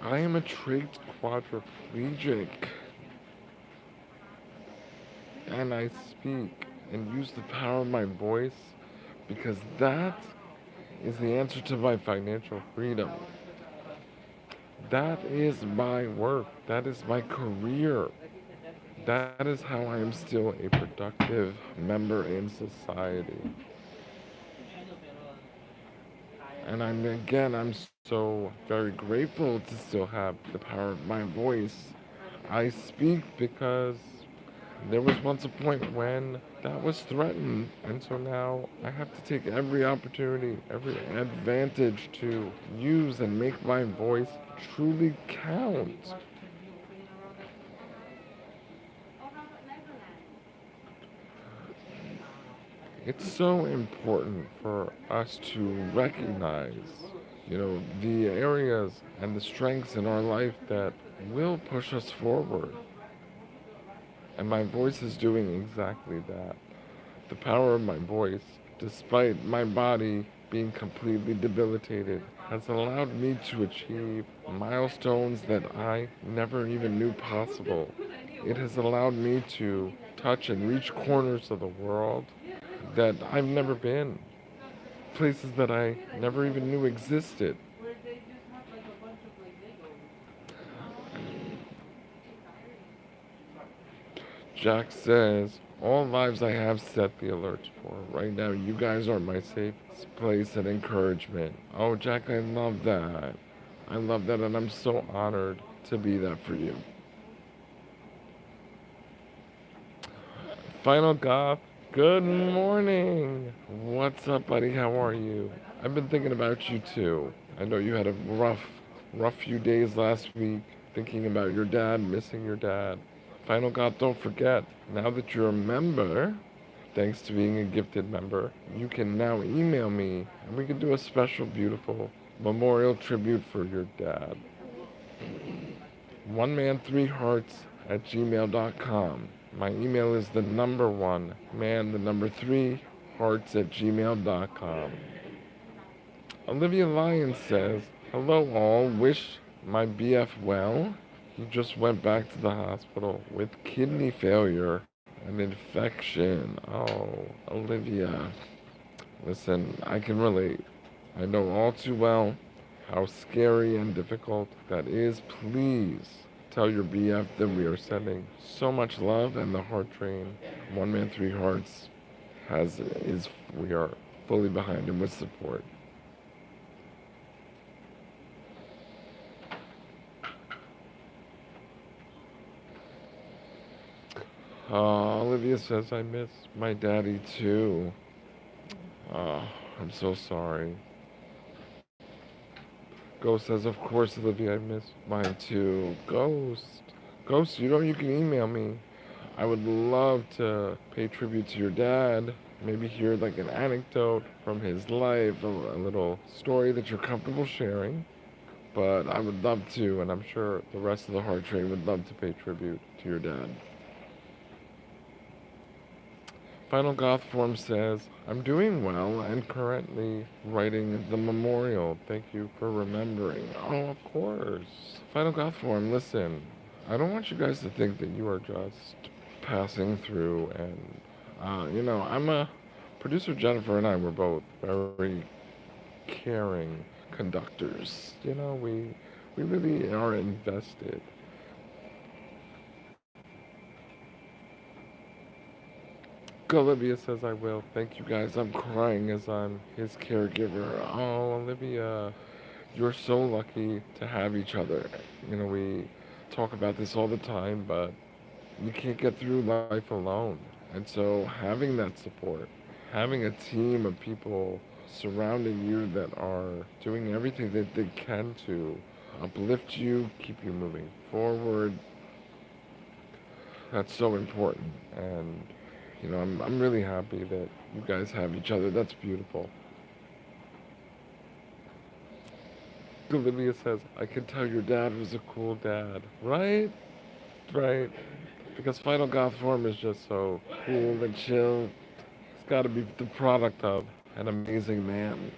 I am a trait quadriplegic, and I speak and use the power of my voice because that is the answer to my financial freedom. That is my work. That is my career. That is how I am still a productive member in society. And I'm so very grateful to still have the power of my voice. I speak because there was once a point when that was threatened, and so now I have to take every opportunity, every advantage to use and make my voice truly count. It's so important for us to recognize, the areas and the strengths in our life that will push us forward. And my voice is doing exactly that. The power of my voice, despite my body being completely debilitated, has allowed me to achieve milestones that I never even knew possible. It has allowed me to touch and reach corners of the world that I've never been, places that I never even knew existed. Jack says, all lives I have set the alerts for. Right now, you guys are my safe place and encouragement. Oh, Jack, I love that. I love that, and I'm so honored to be that for you. Final Goth, good morning. What's up, buddy? How are you? I've been thinking about you too. I know you had a rough few days last week, thinking about your dad, missing your dad. Final God, don't forget, now that you're a member, thanks to being a gifted member, you can now email me and we can do a special, beautiful memorial tribute for your dad. oneman3hearts@gmail.com. My email is the number 3hearts@gmail.com. Olivia Lyons says, hello all, wish my BF well. He just went back to the hospital with kidney failure and infection. Oh, Olivia. Listen, I can relate. I know all too well how scary and difficult that is. Please tell your BF that we are sending so much love, and the Heart Train, One Man, Three Hearts, we are fully behind him with support. Olivia says, I miss my daddy too. Oh, I'm so sorry. Ghost says, of course, Olivia, I miss mine too. Ghost. Ghost, you can email me. I would love to pay tribute to your dad. Maybe hear like an anecdote from his life, a little story that you're comfortable sharing. But I would love to, and I'm sure the rest of the Heart Train would love to pay tribute to your dad. Final Goth form says, I'm doing well and currently writing the memorial. Thank you for remembering. Oh, of course. Final Goth form, listen, I don't want you guys to think that you are just passing through and, I'm a producer Jennifer and I were both very caring conductors. We really are invested. Olivia says I will. Thank you guys. I'm crying as I'm his caregiver. Oh, Olivia, you're so lucky to have each other. We talk about this all the time, but you can't get through life alone. And so having that support, having a team of people surrounding you that are doing everything that they can to uplift you, keep you moving forward, that's so important. And I'm really happy that you guys have each other. That's beautiful. Olivia says, I can tell your dad was a cool dad. Right? Right. Because Final Goth form is just so cool and chill. It's got to be the product of an amazing man.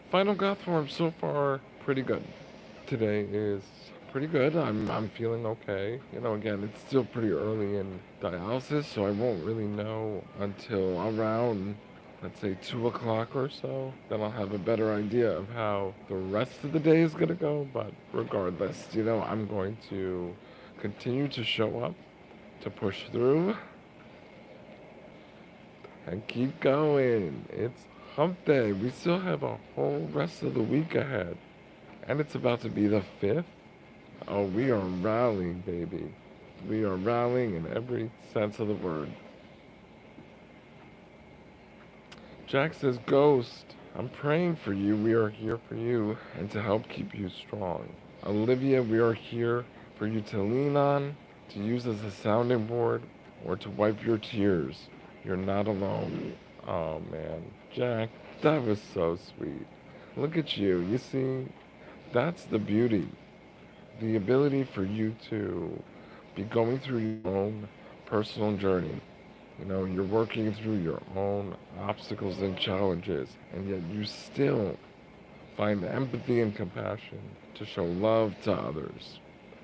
Final Goth form so far pretty good. Today is pretty good. I'm feeling okay. Again, it's still pretty early in dialysis, so I won't really know until around, let's say, 2 o'clock or so. Then I'll have a better idea of how the rest of the day is gonna go. But regardless, I'm going to continue to show up, to push through, and keep going. It's hump day. We still have a whole rest of the week ahead. And it's about to be the 5th. Oh, we are rallying, baby. We are rallying in every sense of the word. Jack says, Ghost, I'm praying for you. We are here for you and to help keep you strong. Olivia, we are here for you to lean on, to use as a sounding board, or to wipe your tears. You're not alone. Oh, man. Jack, that was so sweet. Look at you. You see, that's the beauty. The ability for you to be going through your own personal journey. You're working through your own obstacles and challenges, and yet you still find empathy and compassion to show love to others.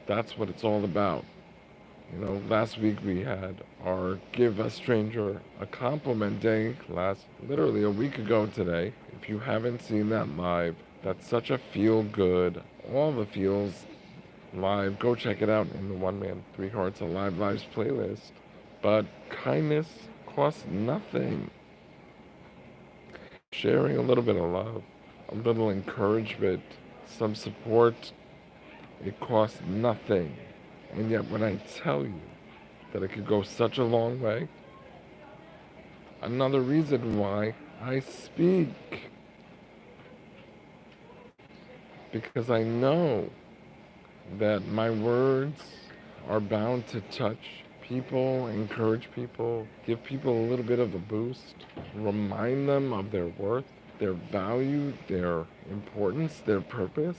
That's what it's all about. Last week we had our Give a Stranger a Compliment Day, literally a week ago today. If you haven't seen that live, that's such a feel good, all the feels live. Go check it out in the One Man, Three Hearts Alive Lives playlist. But kindness costs nothing. Sharing a little bit of love, a little encouragement, some support, it costs nothing. And yet, when I tell you that it could go such a long way, another reason why I speak. Because I know that my words are bound to touch people, encourage people, give people a little bit of a boost, remind them of their worth, their value, their importance, their purpose.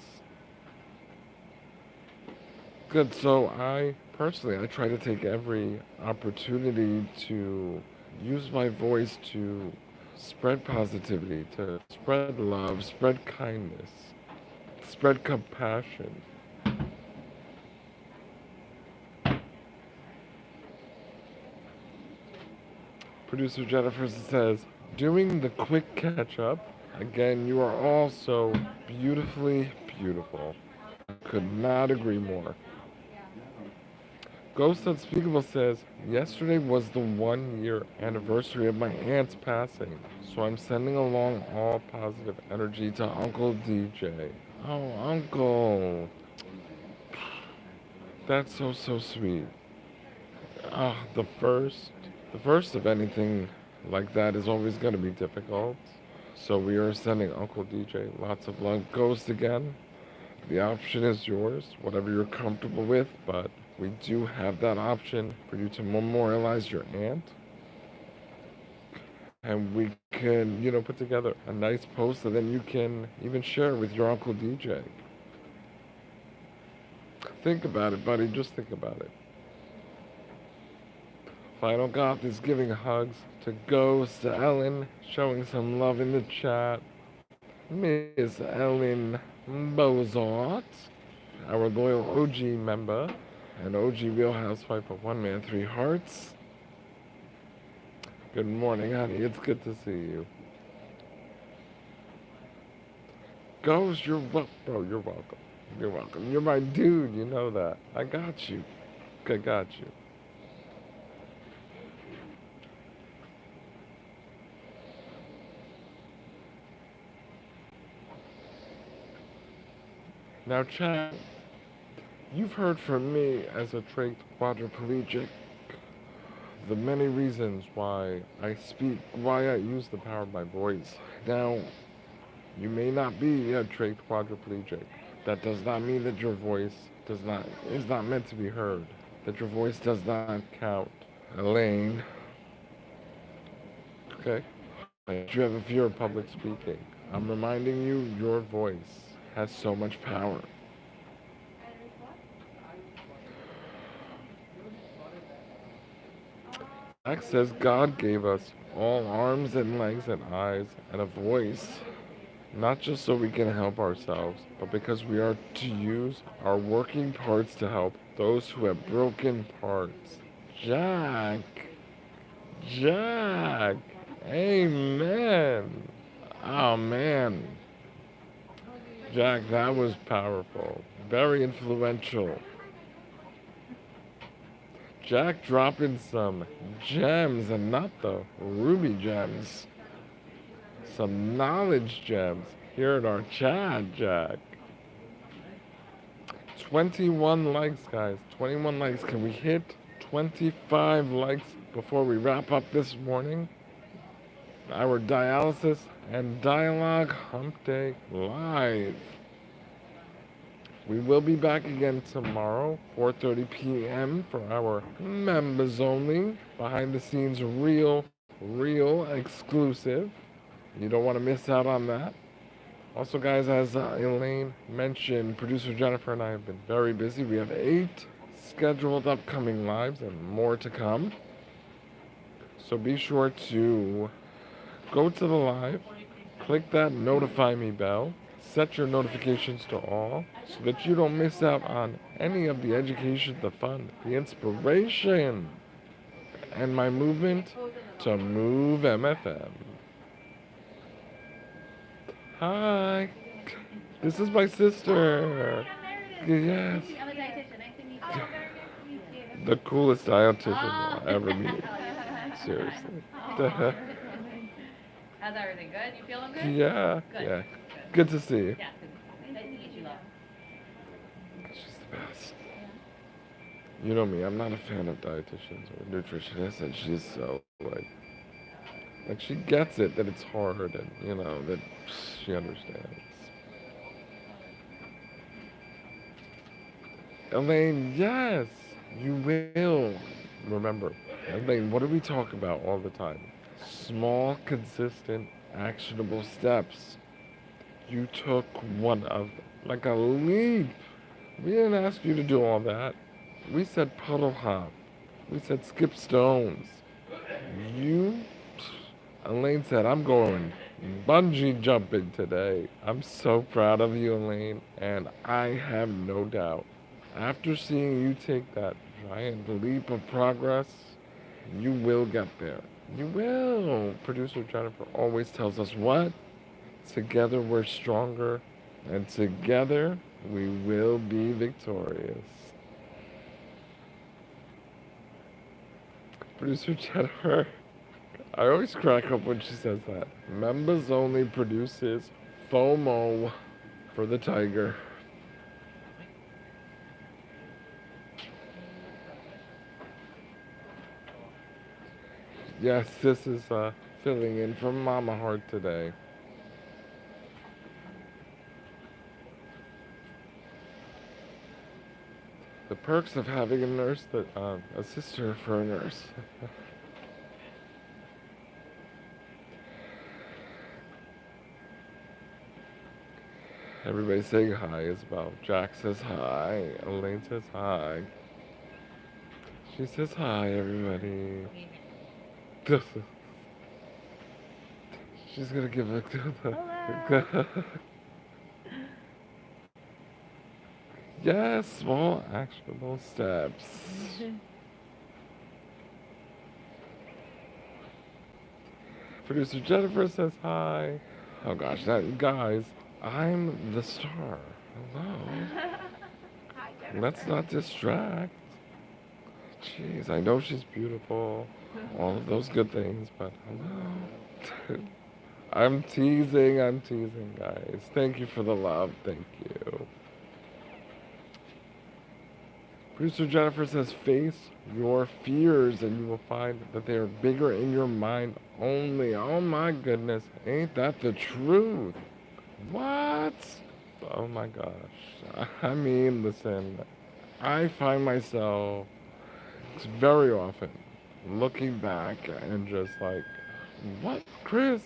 Good. So I try to take every opportunity to use my voice to spread positivity, to spread love, spread kindness, spread compassion. Producer Jennifer says, doing the quick catch up. Again, you are all so beautifully beautiful. I could not agree more. Ghost Unspeakable says, yesterday was the 1 year anniversary of my aunt's passing, so I'm sending along all positive energy to Uncle DJ. Oh, Uncle. That's so, so sweet. The first of anything like that is always going to be difficult. So we are sending Uncle DJ lots of love. Ghost again. The option is yours, whatever you're comfortable with, but we do have that option for you to memorialize your aunt. And we can, put together a nice post that then you can even share with your Uncle DJ. Think about it, buddy. Just think about it. Final Goth is giving hugs to Ghost, to Ellen, showing some love in the chat. Miss Ellen Bozart, our loyal OG member, and OG Real Housewife of One Man, Three Hearts. Good morning, honey. It's good to see you. Ghost, bro, you're welcome. You're welcome. You're my dude. You know that. I got you. I got you. Now, chat, you've heard from me as a trained quadriplegic the many reasons why I speak, why I use the power of my voice. Now, you may not be a trained quadriplegic. That does not mean that your voice is not meant to be heard. That your voice does not count. Elaine, okay? You have a fear of public speaking. I'm reminding you, your voice has so much power. Jack says God gave us all arms and legs and eyes and a voice, not just so we can help ourselves, but because we are to use our working parts to help those who have broken parts. Jack, Jack, amen. Oh man, Jack, that was powerful, very influential. Jack dropping some gems and not the ruby gems. Some knowledge gems here in our chat, Jack. 21 likes, guys. 21 likes. Can we hit 25 likes before we wrap up this morning? Our dialysis and dialogue hump day live. We will be back again tomorrow, 4:30 p.m. for our members only, behind the scenes real exclusive. You don't want to miss out on that. Also, guys, as Elaine mentioned, producer Jennifer and I have been very busy. We have 8 scheduled upcoming lives and more to come. So be sure to go to the live, click that notify me bell, set your notifications to all so that you don't miss out on any of the education, the fun, the inspiration, and my movement to move MFM. Hi, this is my sister. Yes. The coolest dietitian you'll ever meet. Seriously. How's everything? Good? You feeling good? Yeah. Good. Yeah. Good to see you. Yeah, good. Nice to meet you, love. She's the best. You know me, I'm not a fan of dietitians or nutritionists, and she's so like she gets it that it's hard, and that she understands. Elaine, yes, you will. Remember, Elaine, what do we talk about all the time? Small, consistent, actionable steps. You took one of them, like a leap. We didn't ask you to do all that. We said puddle hop. We said skip stones. You, Elaine said, I'm going bungee jumping today. I'm so proud of you, Elaine, and I have no doubt. After seeing you take that giant leap of progress, you will get there. You will. Producer Jennifer always tells us what? Together we're stronger, and together we will be victorious. Producer Jennifer, I always crack up when she says that. Members only produces FOMO for the tiger. Yes, sis is filling in for Mama Heart today. The perks of having a nurse that a sister for a nurse. Everybody saying hi, Isabel. Jack says hi. Elaine says hi. She says hi, everybody. She's gonna give a Hello. yes, small actionable steps. Producer Jennifer says hi. Oh gosh, that guys, I'm the star. Hello. Hi, Jennifer. Let's not distract. Jeez, I know she's beautiful. All of those good things, but hello. I'm teasing, guys. Thank you for the love. Thank you. Producer Jennifer says, face your fears and you will find that they are bigger in your mind only. Oh my goodness, ain't that the truth? What? Oh my gosh. I mean, listen, I find myself very often looking back and just like, what, Chris?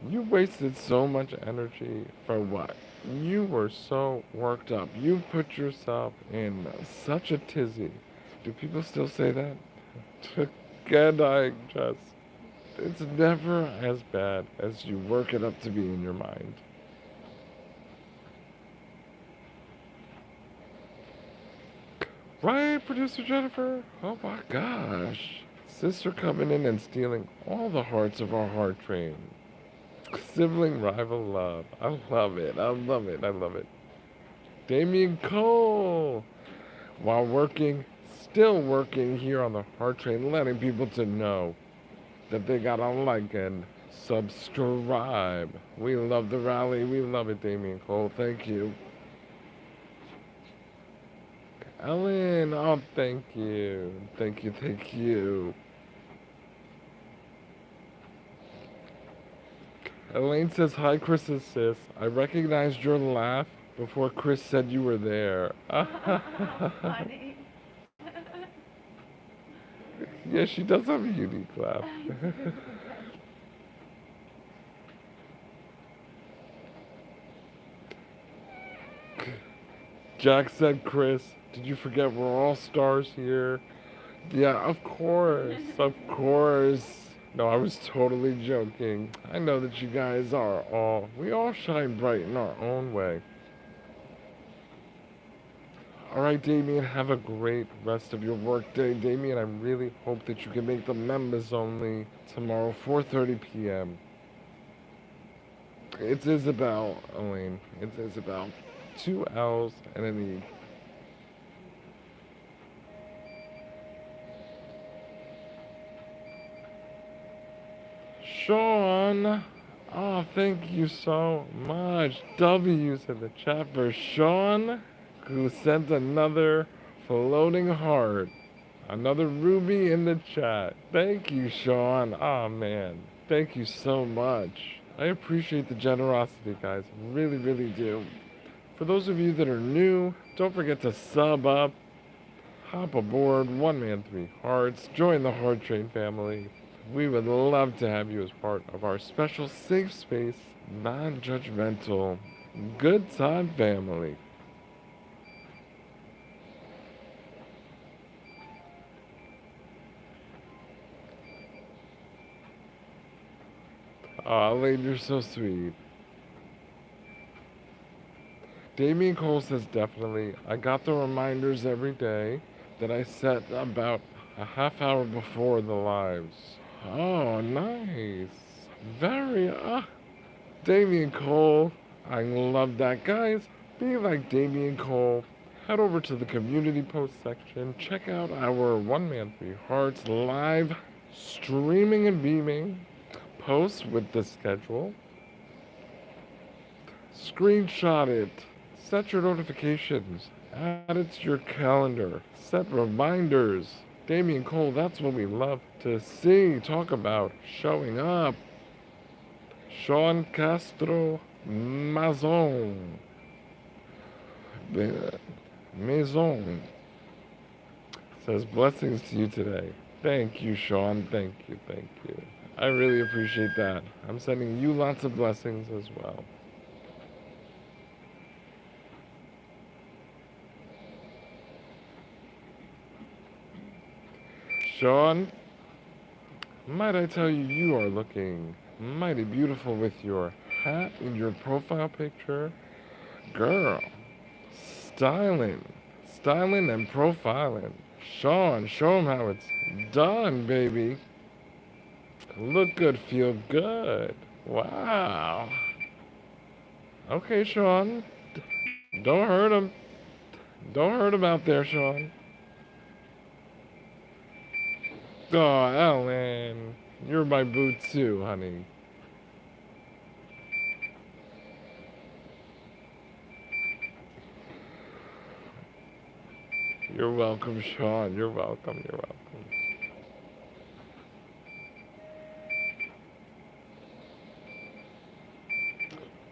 You wasted so much energy for what? You were so worked up. You put yourself in such a tizzy. Do people still say that? Again, I just. It's never as bad as you work it up to be in your mind. Right, producer Jennifer? Oh my gosh. Sister coming in and stealing all the hearts of our heart train. Sibling rival love. I love it. I love it. I love it. Damien Cole. While working, still working here on the heart train, letting people to know that they gotta like and subscribe. We love the rally. We love it, Damien Cole. Thank you. Ellen, oh, thank you. Thank you, thank you. Elaine says, hi, Chris's sis. I recognized your laugh before Chris said you were there. Funny. Yeah, she does have a unique laugh. Jack said, Chris, did you forget we're all stars here? Yeah, of course, of course. No, I was totally joking. I know that you guys are all, we all shine bright in our own way. All right, Damien, have a great rest of your workday. Damien, I really hope that you can make the members only tomorrow, 4:30 p.m. It's Isabel, Elaine. It's Isabel. 2 L's and an E. Sean, oh, thank you so much. W's in the chat for Sean, who sent another floating heart. Another ruby in the chat. Thank you, Sean. Oh, man. Thank you so much. I appreciate the generosity, guys. Really, really do. For those of you that are new, don't forget to sub up, hop aboard, One Man, Three Hearts, join the Heart Train family. We would love to have you as part of our special safe space, non-judgmental, good time family. Aw, Lane, you're so sweet. Damien Cole says definitely. I got the reminders every day that I set about a half hour before the lives. Oh, nice. Very, Damien Cole. I love that. Guys, be like Damien Cole. Head over to the community post section. Check out our One Man, Three Hearts live streaming and beaming posts with the schedule. Screenshot it. Set your notifications. Add it to your calendar. Set reminders. Damien Cole, that's what we love to see. Talk about showing up. Sean Castro Mazon. Maison says blessings to you today. Thank you, Sean. Thank you, thank you. I really appreciate that. I'm sending you lots of blessings as well. Sean, might I tell you, you are looking mighty beautiful with your hat in your profile picture. Girl, styling, styling and profiling. Sean, show 'em how it's done, baby. Look good, feel good. Wow. Okay, Sean. Don't hurt him. Don't hurt him out there, Sean. Oh, Ellen. You're my boo too, honey. You're welcome, Sean. You're welcome. You're welcome.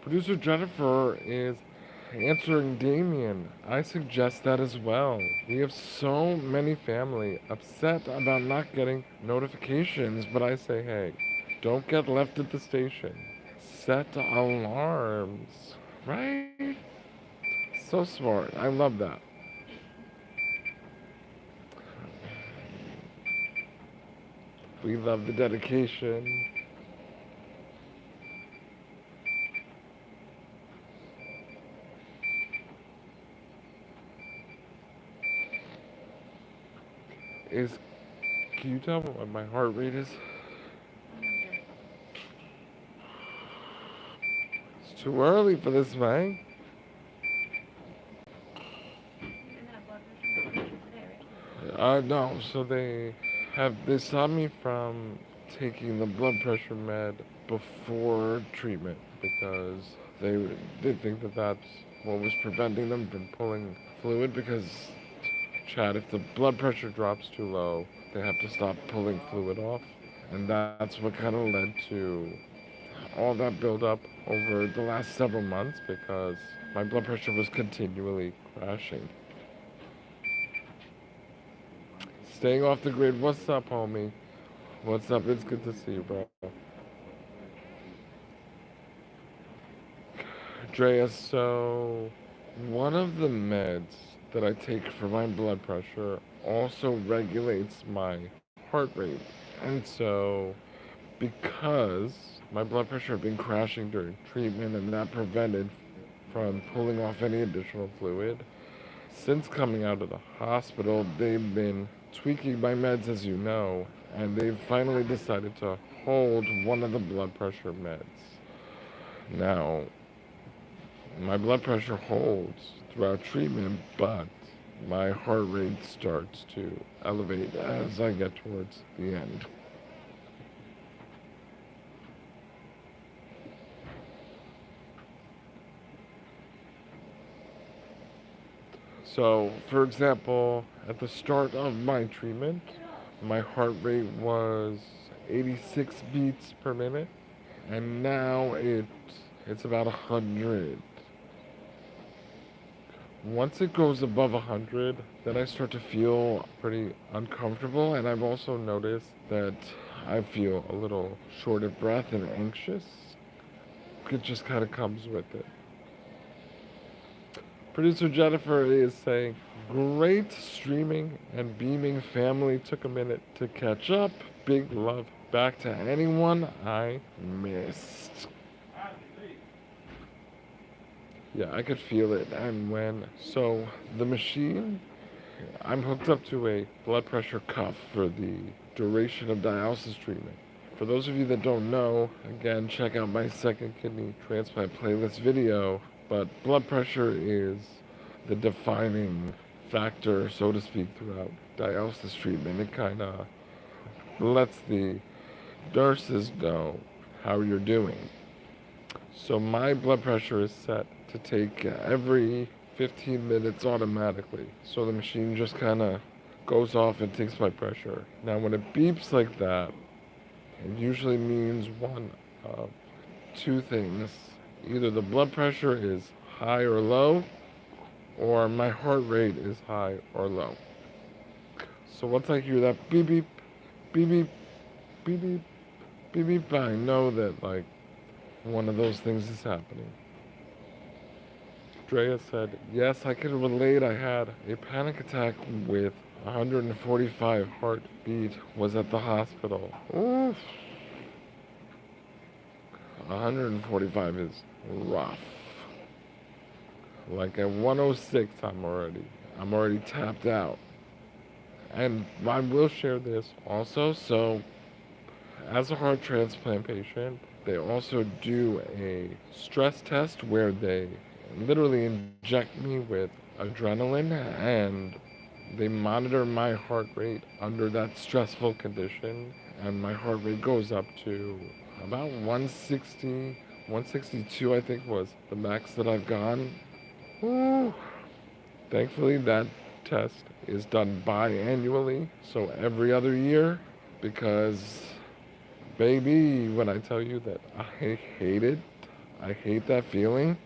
Producer Jennifer is answering Damien. I suggest that as well. We have so many family upset about not getting notifications, but I say, hey, don't get left at the station. Set alarms, right? So smart. I love that. We love the dedication. Can you tell what my heart rate is? It's too early for this, man. No, so they stopped me from taking the blood pressure med before treatment because they think that that's what was preventing them from pulling fluid because, Chad, if the blood pressure drops too low, they have to stop pulling fluid off. And that's what kind of led to all that buildup over the last several months because my blood pressure was continually crashing. Staying off the grid. What's up, homie? What's up? It's good to see you, bro. Drea, so one of the meds that I take for my blood pressure also regulates my heart rate. And so, because my blood pressure had been crashing during treatment and that prevented from pulling off any additional fluid, since coming out of the hospital, they've been tweaking my meds, as you know, and they've finally decided to hold one of the blood pressure meds. Now, my blood pressure holds throughout treatment, but my heart rate starts to elevate as I get towards the end. So, for example, at the start of my treatment, my heart rate was 86 beats per minute, and now it's about 100. Once it goes above 100, then I start to feel pretty uncomfortable, and I've also noticed that I feel a little short of breath and anxious. It just kind of comes with it. Producer Jennifer is saying, great streaming and beaming family. Took a minute to catch up. Big love back to anyone I missed. Yeah, I could feel it. So the machine, I'm hooked up to a blood pressure cuff for the duration of dialysis treatment. For those of you that don't know, again, check out my second kidney transplant playlist video. But blood pressure is the defining factor, so to speak, throughout dialysis treatment. It kind of lets the nurses know how you're doing. So my blood pressure is set to take every 15 minutes automatically. So the machine just kind of goes off and takes my pressure. Now, when it beeps like that, it usually means one of two things. Either the blood pressure is high or low, or my heart rate is high or low. So once I hear that beep beep, beep beep, beep beep, beep beep, I know that like one of those things is happening. Drea said, yes, I can relate. I had a panic attack with 145 heartbeat, was at the hospital. Oof. 145 is rough. Like at 106, I'm already tapped out. And I will share this also. So, as a heart transplant patient, they also do a stress test where they literally inject me with adrenaline and they monitor my heart rate under that stressful condition. And my heart rate goes up to about 160, 162, I think was the max that I've gone. Ooh. Thankfully, that test is done biannually, so every other year, because baby, when I tell you that I hate it, I hate that feeling.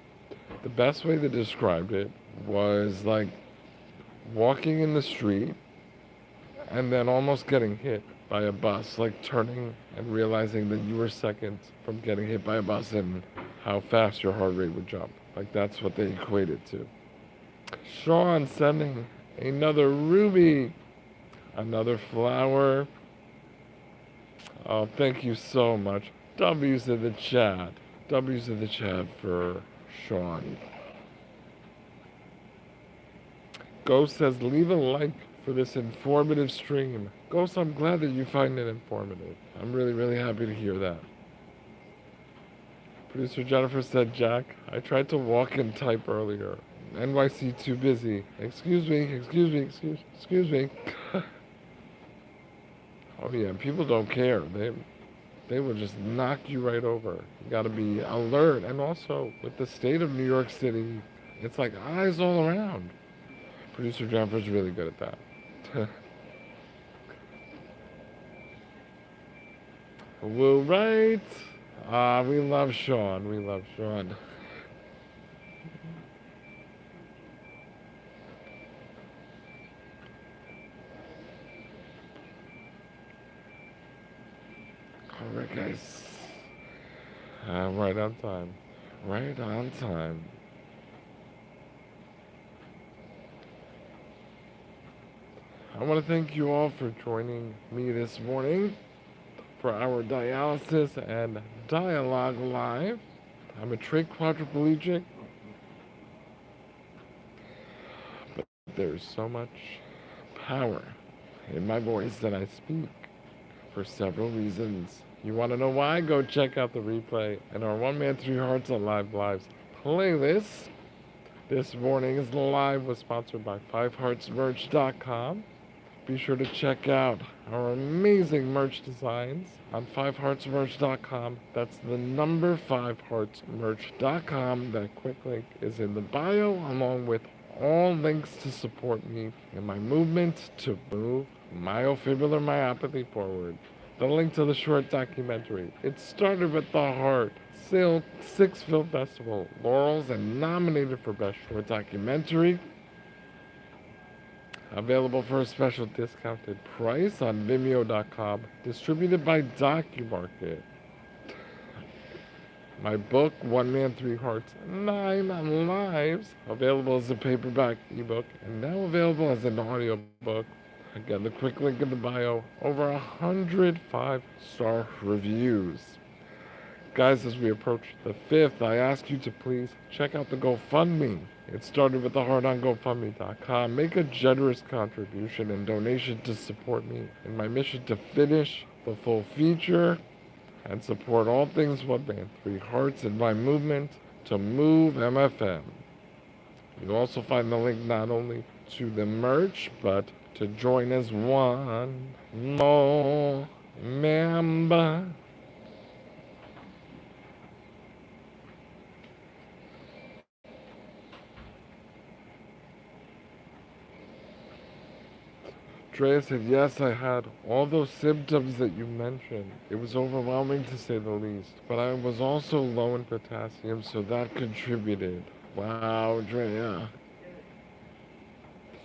The best way to describe it was like walking in the street and then almost getting hit by a bus, like turning and realizing that you were seconds from getting hit by a bus and how fast your heart rate would jump. Like that's what they equate it to. Sean sending another ruby, another flower. Oh, thank you so much. W's in the chat. W's in the chat for Sean. Ghost says, leave a like for this informative stream. Ghost, I'm glad that you find it informative. I'm really, really happy to hear that. Producer Jennifer said, Jack, I tried to walk and type earlier. NYC too busy. Excuse me, excuse me. Oh yeah, people don't care. They will just knock you right over. You got to be alert. And also, with the state of New York City, it's like eyes all around. Producer Jennifer's really good at that. Woo, right? Ah, we love Sean. We love Sean. All right, guys. Right on time. Right on time. I want to thank you all for joining me this morning for our dialysis and dialogue live. I'm a trig quadriplegic, but there's so much power in my voice that I speak for several reasons. You want to know why? Go check out the replay and our One Man, Three Hearts on Live Lives playlist. This morning's live was sponsored by FiveHeartsMerch.com. Be sure to check out our amazing merch designs on FiveHeartsMerch.com. That's the number FiveHeartsMerch.com. That quick link is in the bio, along with all links to support me in my movement to move myofibrillar myopathy forward. The link to the short documentary. It started with the heart. Sailed 6 Film Festival laurels and nominated for Best Short Documentary. Available for a special discounted price on Vimeo.com. Distributed by DocuMarket. My book, One Man, Three Hearts, 9 Lives, available as a paperback ebook and now available as an audiobook. Again, the quick link in the bio. Over 100 5-star reviews. Guys, as we approach the 5th, I ask you to please check out the GoFundMe. It started with the heart on GoFundMe.com. Make a generous contribution and donation to support me in my mission to finish the full feature and support all things One Man, Three Hearts in my movement to move MFM. You'll also find the link not only to the merch, but to join as one more member. Drea said, yes, I had all those symptoms that you mentioned. It was overwhelming to say the least. But I was also low in potassium, so that contributed. Wow, Drea.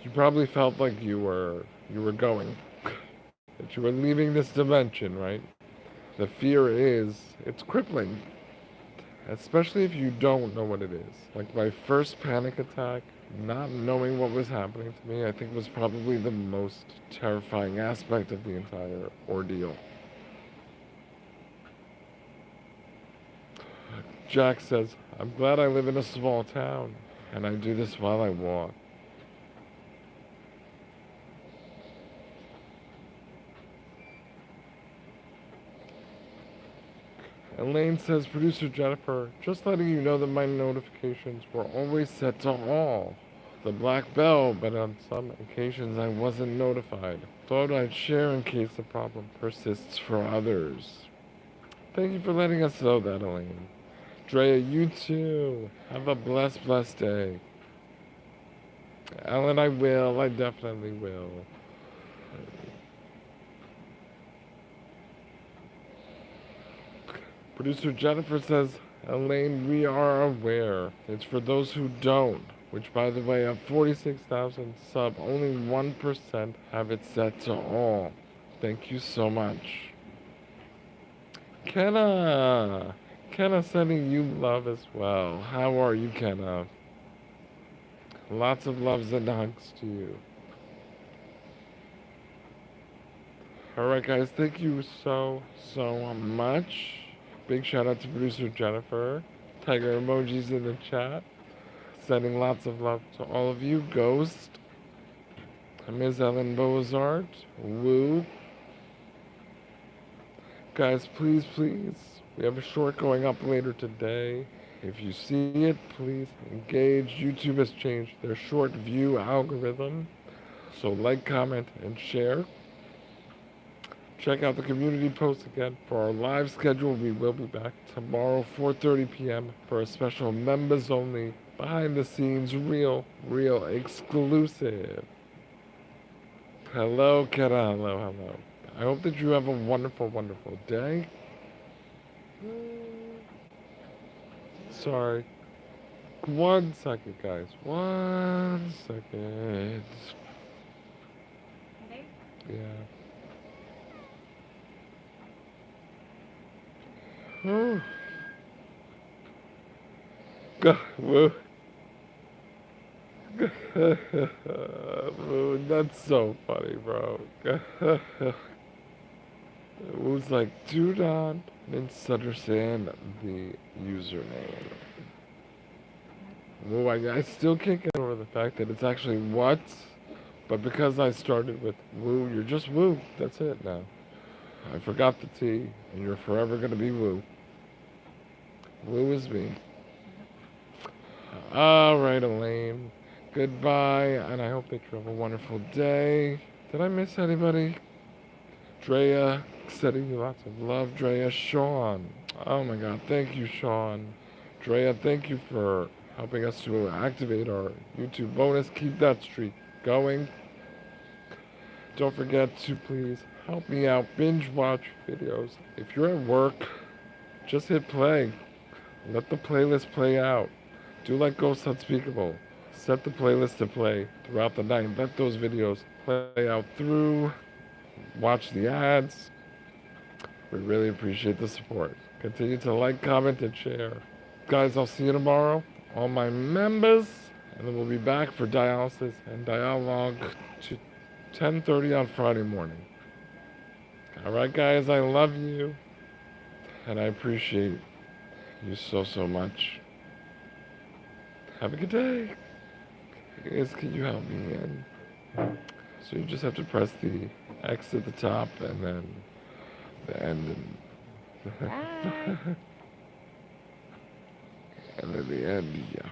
You probably felt like you were going. That you were leaving this dimension, right? The fear is, it's crippling. Especially if you don't know what it is. Like my first panic attack, not knowing what was happening to me, I think was probably the most terrifying aspect of the entire ordeal. Jack says, I'm glad I live in a small town, and I do this while I walk. Elaine says, Producer Jennifer, just letting you know that my notifications were always set to all. The black bell, but on some occasions I wasn't notified. Thought I'd share in case the problem persists for others. Thank you for letting us know that, Elaine. Drea, you too. Have a blessed, blessed day. Ellen, I will. I definitely will. Producer Jennifer says, Elaine, we are aware. It's for those who don't. Which, by the way, of 46,000 sub, only 1% have it set to all. Thank you so much. Kenna! Kenna sending you love as well. How are you, Kenna? Lots of loves and hugs to you. Alright, guys, thank you so much. Big shout out to producer Jennifer. Tiger emojis in the chat. Sending lots of love to all of you. Ghost. Ms. Ellen Bozart. Woo. Guys, please, we have a short going up later today. If you see it, please engage. YouTube has changed their short view algorithm. So like, comment, and share. Check out the community post again for our live schedule. We will be back tomorrow, 4:30 p.m. for a special members only, behind the scenes, real exclusive. Hello, Kara. Hello. I hope that you have a wonderful day. Sorry. 1 second, guys. 1 second. Yeah. Oh. Woo. That's so funny, bro. It was like, do not misunderstand the username. Woo, I still can't get over the fact that it's actually what, but because I started with woo, you're just woo. That's it now. I forgot the T, and you're forever gonna be woo. Woo is me. Alright, Elaine. Goodbye, and I hope that you have a wonderful day. Did I miss anybody? Drea, sending you lots of love. Drea, Sean. Oh my god, thank you, Sean. Drea, thank you for helping us to activate our YouTube bonus. Keep that streak going. Don't forget to please help me out. Binge watch videos. If you're at work, just hit play. Let the playlist play out. Do like Ghost Unspeakable. Set the playlist to play throughout the night. Let those videos play out through. Watch the ads. We really appreciate the support. Continue to like, comment, and share. Guys, I'll see you tomorrow. All my members. And then we'll be back for Dialysis and Dialogue to 10:30 on Friday morning. Alright, guys, I love you. And I appreciate you so much. Have a good day. Guys, can you help me in? So you just have to press the X at the top and then the end and, and then the end, yeah.